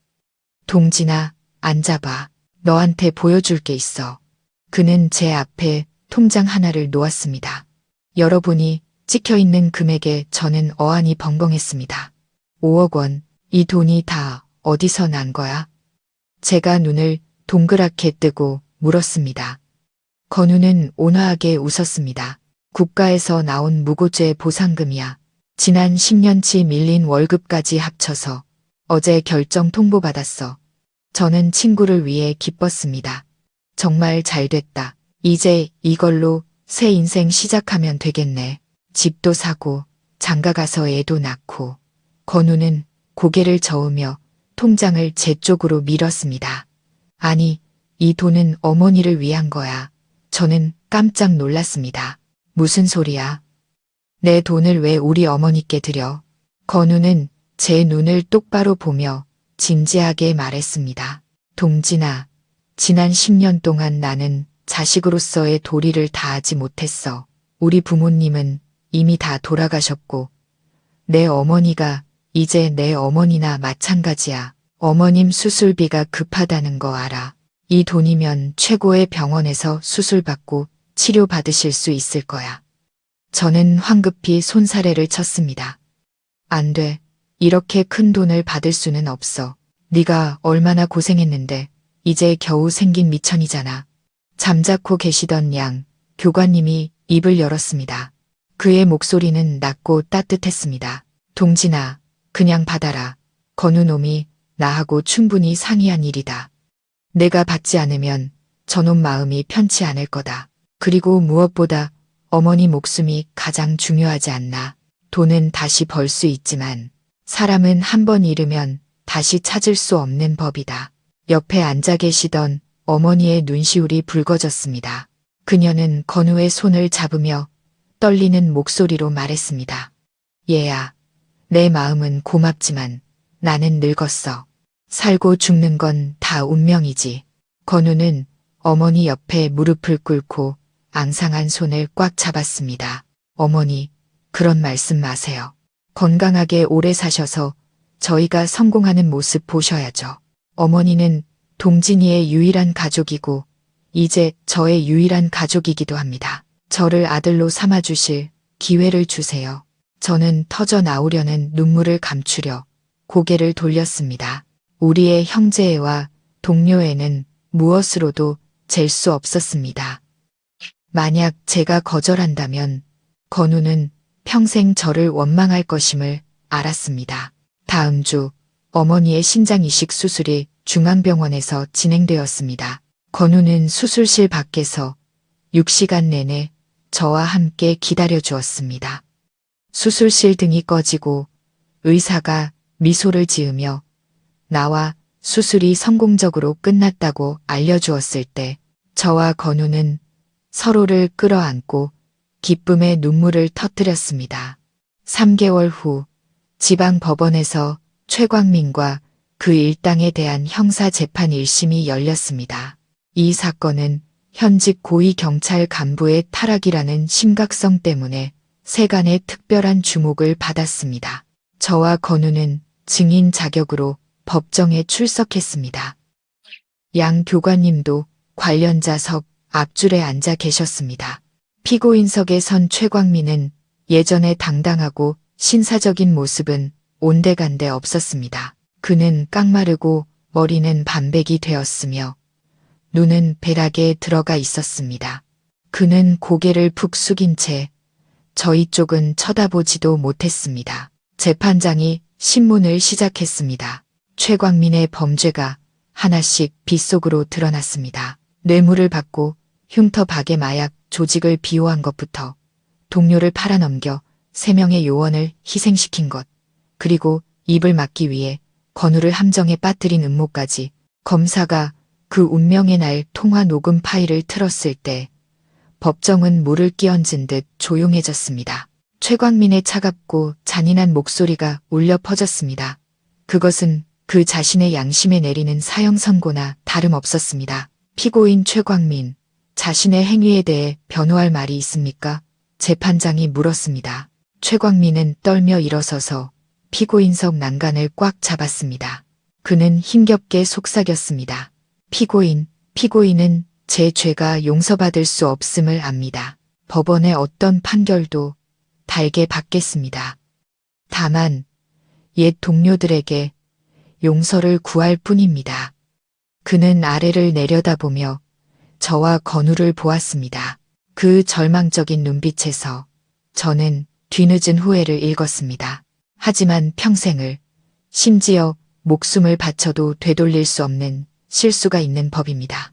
동진아, 앉아봐. 너한테 보여줄 게 있어. 그는 제 앞에 통장 하나를 놓았습니다. 여러분이 찍혀있는 금액에 저는 어안이 벙벙했습니다. 5억 원, 이 돈이 다 어디서 난 거야? 제가 눈을 동그랗게 뜨고 물었습니다. 건우는 온화하게 웃었습니다. 국가에서 나온 무고죄 보상금이야. 지난 10년치 밀린 월급까지 합쳐서 어제 결정 통보받았어. 저는 친구를 위해 기뻤습니다. 정말 잘 됐다. 이제 이걸로 새 인생 시작하면 되겠네. 집도 사고 장가 가서 애도 낳고. 건우는 고개를 저으며 통장을 제 쪽으로 밀었습니다. 아니, 이 돈은 어머니를 위한 거야. 저는 깜짝 놀랐습니다. 무슨 소리야? 내 돈을 왜 우리 어머니께 드려? 건우는 제 눈을 똑바로 보며 진지하게 말했습니다. 동진아, 지난 10년 동안 나는 자식으로서의 도리를 다하지 못했어. 우리 부모님은 이미 다 돌아가셨고 내 어머니가 이제 내 어머니나 마찬가지야. 어머님 수술비가 급하다는 거 알아. 이 돈이면 최고의 병원에서 수술받고 치료받으실 수 있을 거야. 저는 황급히 손사래를 쳤습니다. 안 돼. 이렇게 큰 돈을 받을 수는 없어. 네가 얼마나 고생했는데 이제 겨우 생긴 미천이잖아. 잠자코 계시던 양 교관님이 입을 열었습니다. 그의 목소리는 낮고 따뜻했습니다. 동진아, 그냥 받아라. 건우 놈이 나하고 충분히 상의한 일이다. 내가 받지 않으면 저놈 마음이 편치 않을 거다. 그리고 무엇보다 어머니 목숨이 가장 중요하지 않나. 돈은 다시 벌 수 있지만 사람은 한 번 잃으면 다시 찾을 수 없는 법이다. 옆에 앉아 계시던 어머니의 눈시울이 붉어졌습니다. 그녀는 건우의 손을 잡으며 떨리는 목소리로 말했습니다. 얘야, 내 마음은 고맙지만 나는 늙었어. 살고 죽는 건 다 운명이지. 건우는 어머니 옆에 무릎을 꿇고 앙상한 손을 꽉 잡았습니다. 어머니, 그런 말씀 마세요. 건강하게 오래 사셔서 저희가 성공하는 모습 보셔야죠. 어머니는 동진이의 유일한 가족이고 이제 저의 유일한 가족이기도 합니다. 저를 아들로 삼아주실 기회를 주세요. 저는 터져 나오려는 눈물을 감추려 고개를 돌렸습니다. 우리의 형제애와 동료애는 무엇으로도 잴 수 없었습니다. 만약 제가 거절한다면 건우는 평생 저를 원망할 것임을 알았습니다. 다음 주 어머니의 신장 이식 수술이 중앙병원에서 진행되었습니다. 건우는 수술실 밖에서 6시간 내내 저와 함께 기다려 주었습니다. 수술실 등이 꺼지고 의사가 미소를 지으며 나와 수술이 성공적으로 끝났다고 알려주었을 때 저와 건우는 서로를 끌어안고 기쁨의 눈물을 터뜨렸습니다. 3개월 후 지방법원에서 최광민과 그 일당에 대한 형사재판 1심이 열렸습니다. 이 사건은 현직 고위경찰 간부의 타락이라는 심각성 때문에 세간의 특별한 주목을 받았습니다. 저와 건우는 증인 자격으로 법정에 출석했습니다. 양 교관님도 관련자석 앞줄에 앉아 계셨습니다. 피고인석에 선 최광민은 예전에 당당하고 신사적인 모습은 온데간데 없었습니다. 그는 깡마르고 머리는 반백이 되었으며 눈은 배락에 들어가 있었습니다. 그는 고개를 푹 숙인 채 저희 쪽은 쳐다보지도 못했습니다. 재판장이 신문을 시작했습니다. 최광민의 범죄가 하나씩 빗속으로 드러났습니다. 뇌물을 받고 흉터 박의 마약 조직을 비호한 것부터 동료를 팔아넘겨 3명의 요원을 희생시킨 것, 그리고 입을 막기 위해 건우를 함정에 빠뜨린 음모까지 검사가 그 운명의 날 통화 녹음 파일을 틀었을 때 법정은 물을 끼얹은 듯 조용해졌습니다. 최광민의 차갑고 잔인한 목소리가 울려 퍼졌습니다. 그것은 그 자신의 양심에 내리는 사형 선고나 다름없었습니다. 피고인 최광민, 자신의 행위에 대해 변호할 말이 있습니까? 재판장이 물었습니다. 최광민은 떨며 일어서서 피고인석 난간을 꽉 잡았습니다. 그는 힘겹게 속삭였습니다. 피고인은 제 죄가 용서받을 수 없음을 압니다. 법원의 어떤 판결도 달게 받겠습니다. 다만 옛 동료들에게 용서를 구할 뿐입니다. 그는 아래를 내려다보며 저와 건우를 보았습니다. 그 절망적인 눈빛에서 저는 뒤늦은 후회를 읽었습니다. 하지만 평생을, 심지어 목숨을 바쳐도 되돌릴 수 없는 실수가 있는 법입니다.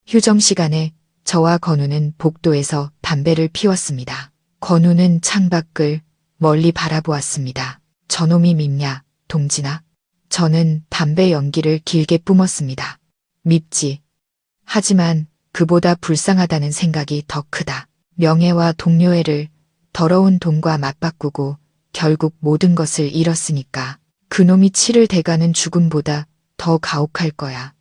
휴정 시간에 저와 건우는 복도에서 담배를 피웠습니다. 건우는 창밖을 멀리 바라보았습니다. 저놈이 밉냐, 동진아? 저는 담배 연기를 길게 뿜었습니다. 밉지. 하지만 그보다 불쌍하다는 생각이 더 크다. 명예와 동료애를 더러운 돈과 맞바꾸고 결국 모든 것을 잃었으니까 그놈이 치를 대가는 죽음보다 더 가혹할 거야.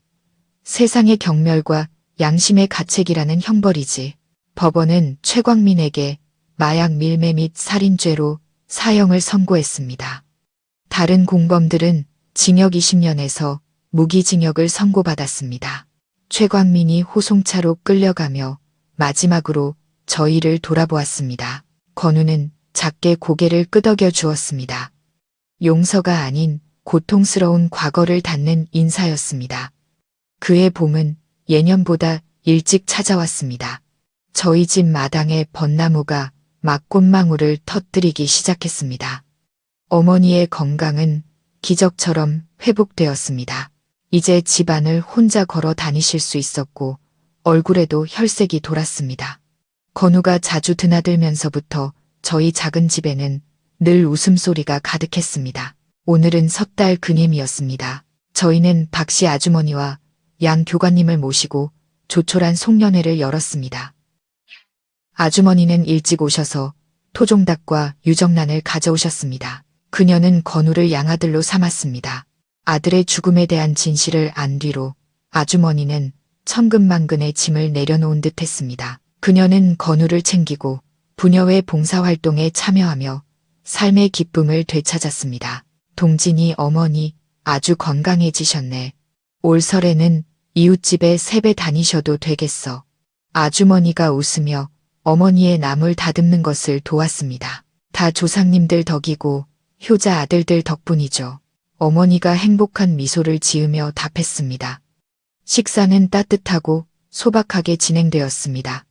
세상의 경멸과 양심의 가책이라는 형벌이지. 법원은 최광민에게 마약 밀매 및 살인죄로 사형을 선고했습니다. 다른 공범들은 징역 20년에서 무기징역을 선고받았습니다. 최광민이 호송차로 끌려가며 마지막으로 저희를 돌아보았습니다. 건우는 작게 고개를 끄덕여 주었습니다. 용서가 아닌 고통스러운 과거를 닫는 인사였습니다. 그의 봄은 예년보다 일찍 찾아왔습니다. 저희 집 마당에 벚나무가 막 꽃망울을 터뜨리기 시작했습니다. 어머니의 건강은 기적처럼 회복되었습니다. 이제 집안을 혼자 걸어 다니실 수 있었고 얼굴에도 혈색이 돌았습니다. 건우가 자주 드나들면서부터 저희 작은 집에는 늘 웃음소리가 가득했습니다. 오늘은 섣달 그님이었습니다. 저희는 박씨 아주머니와 양 교관님을 모시고 조촐한 송년회를 열었습니다. 아주머니는 일찍 오셔서 토종닭과 유정란을 가져오셨습니다. 그녀는 건우를 양아들로 삼았습니다. 아들의 죽음에 대한 진실을 안 뒤로 아주머니는 천근만근의 짐을 내려놓은 듯 했습니다. 그녀는 건우를 챙기고 부녀회 봉사활동에 참여하며 삶의 기쁨을 되찾았습니다. 동진이 어머니 아주 건강해지셨네. 올 설에는 이웃집에 세배 다니셔도 되겠어. 아주머니가 웃으며 어머니의 나물 다듬는 것을 도왔습니다. 다 조상님들 덕이고 효자 아들들 덕분이죠. 어머니가 행복한 미소를 지으며 답했습니다. 식사는 따뜻하고 소박하게 진행되었습니다.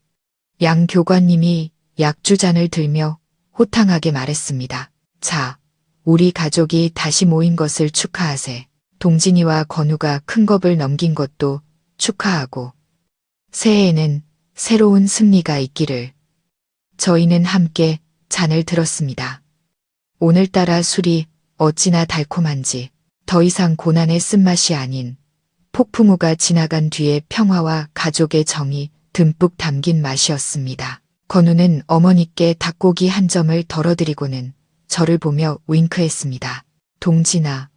양 교관님이 약주잔을 들며 호탕하게 말했습니다. 자, 우리 가족이 다시 모인 것을 축하하세. 동진이와 건우가 큰 겁을 넘긴 것도 축하하고 새해에는 새로운 승리가 있기를. 저희는 함께 잔을 들었습니다. 오늘따라 술이 어찌나 달콤한지 더 이상 고난의 쓴맛이 아닌 폭풍우가 지나간 뒤의 평화와 가족의 정이 듬뿍 담긴 맛이었습니다. 건우는 어머니께 닭고기 한 점을 덜어드리고는 저를 보며 윙크했습니다. 동진아,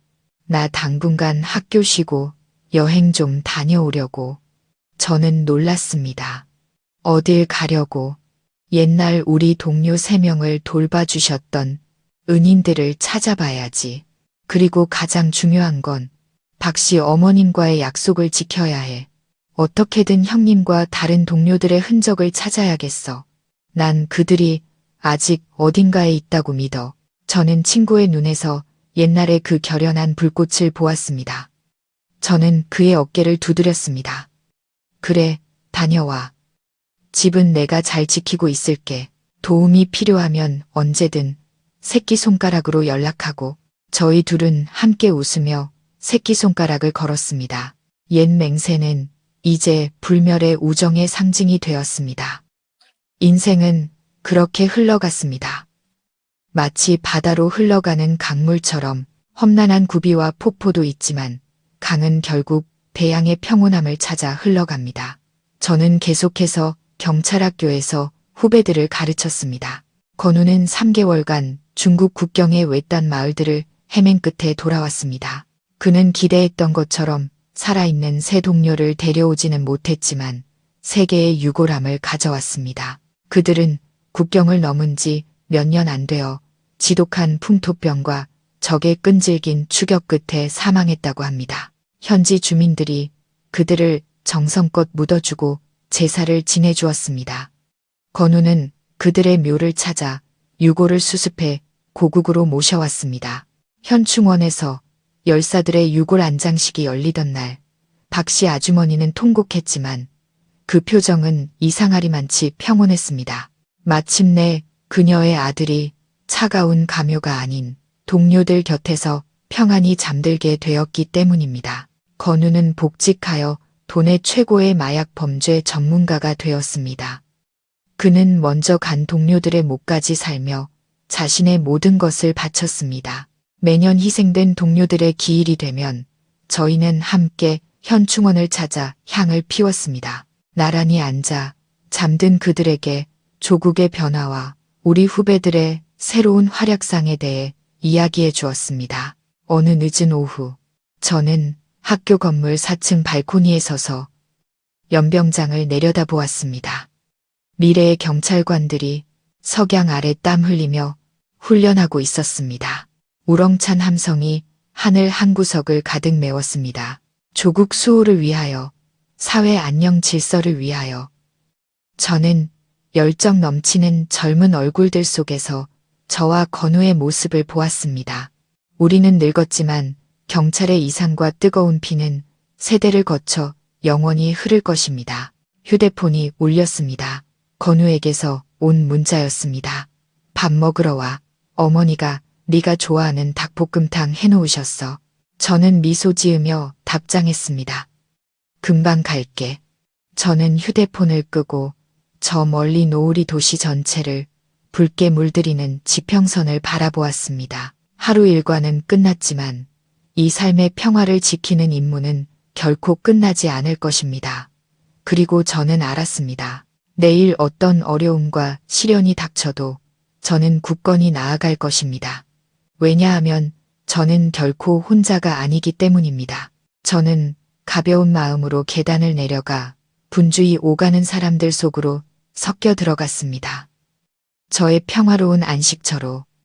나 당분간 학교 쉬고 여행 좀 다녀오려고. 저는 놀랐습니다. 어딜 가려고? 옛날 우리 동료 3명을 돌봐주셨던 은인들을 찾아봐야지. 그리고 가장 중요한 건 박씨 어머님과의 약속을 지켜야 해. 어떻게든 형님과 다른 동료들의 흔적을 찾아야겠어. 난 그들이 아직 어딘가에 있다고 믿어. 저는 친구의 눈에서 옛날의 그 결연한 불꽃을 보았습니다. 저는 그의 어깨를 두드렸습니다. 그래, 다녀와. 집은 내가 잘 지키고 있을게. 도움이 필요하면 언제든 새끼손가락으로 연락하고. 저희 둘은 함께 웃으며 새끼손가락을 걸었습니다. 옛 맹세는 이제 불멸의 우정의 상징이 되었습니다. 인생은 그렇게 흘러갔습니다. 마치 바다로 흘러가는 강물처럼 험난한 구비와 폭포도 있지만 강은 결국 대양의 평온함을 찾아 흘러갑니다. 저는 계속해서 경찰학교에서 후배들을 가르쳤습니다. 건우는 3개월간 중국 국경의 외딴 마을들을 헤맨 끝에 돌아왔습니다. 그는 기대했던 것처럼 살아있는 새 동료를 데려오지는 못했지만 세계의 유골함을 가져왔습니다. 그들은 국경을 넘은 지 몇 년 안 되어 지독한 풍토병과 적의 끈질긴 추격 끝에 사망했다고 합니다. 현지 주민들이 그들을 정성껏 묻어주고 제사를 지내주었습니다. 건우는 그들의 묘를 찾아 유골을 수습해 고국으로 모셔왔습니다. 현충원에서 열사들의 유골 안장식이 열리던 날 박씨 아주머니는 통곡했지만 그 표정은 이상하리만치 평온했습니다. 마침내 그녀의 아들이 차가운 가묘가 아닌 동료들 곁에서 평안히 잠들게 되었기 때문입니다. 건우는 복직하여 도내 최고의 마약 범죄 전문가가 되었습니다. 그는 먼저 간 동료들의 목까지 살며 자신의 모든 것을 바쳤습니다. 매년 희생된 동료들의 기일이 되면 저희는 함께 현충원을 찾아 향을 피웠습니다. 나란히 앉아 잠든 그들에게 조국의 변화와 우리 후배들의 새로운 활약상에 대해 이야기해 주었습니다. 어느 늦은 오후, 저는 학교 건물 4층 발코니에 서서 연병장을 내려다보았습니다. 미래의 경찰관들이 석양 아래 땀 흘리며 훈련하고 있었습니다. 우렁찬 함성이 하늘 한구석을 가득 메웠습니다. 조국 수호를 위하여, 사회 안녕 질서를 위하여. 저는 열정 넘치는 젊은 얼굴들 속에서 저와 건우의 모습을 보았습니다. 우리는 늙었지만 경찰의 이상과 뜨거운 피는 세대를 거쳐 영원히 흐를 것입니다. 휴대폰이 울렸습니다. 건우에게서 온 문자였습니다. 밥 먹으러 와. 어머니가 네가 좋아하는 닭볶음탕 해놓으셨어. 저는 미소 지으며 답장했습니다. 금방 갈게. 저는 휴대폰을 끄고 저 멀리 노을이 도시 전체를 붉게 물들이는 지평선을 바라보았습니다. 하루 일과는 끝났지만 이 삶의 평화를 지키는 임무는 결코 끝나지 않을 것입니다. 그리고 저는 알았습니다. 내일 어떤 어려움과 시련이 닥쳐도 저는 굳건히 나아갈 것입니다. 왜냐하면 저는 결코 혼자가 아니기 때문입니다. 저는 가벼운 마음으로 계단을 내려가 분주히 오가는 사람들 속으로 섞여 들어갔습니다. 저의 평화로운 안식처로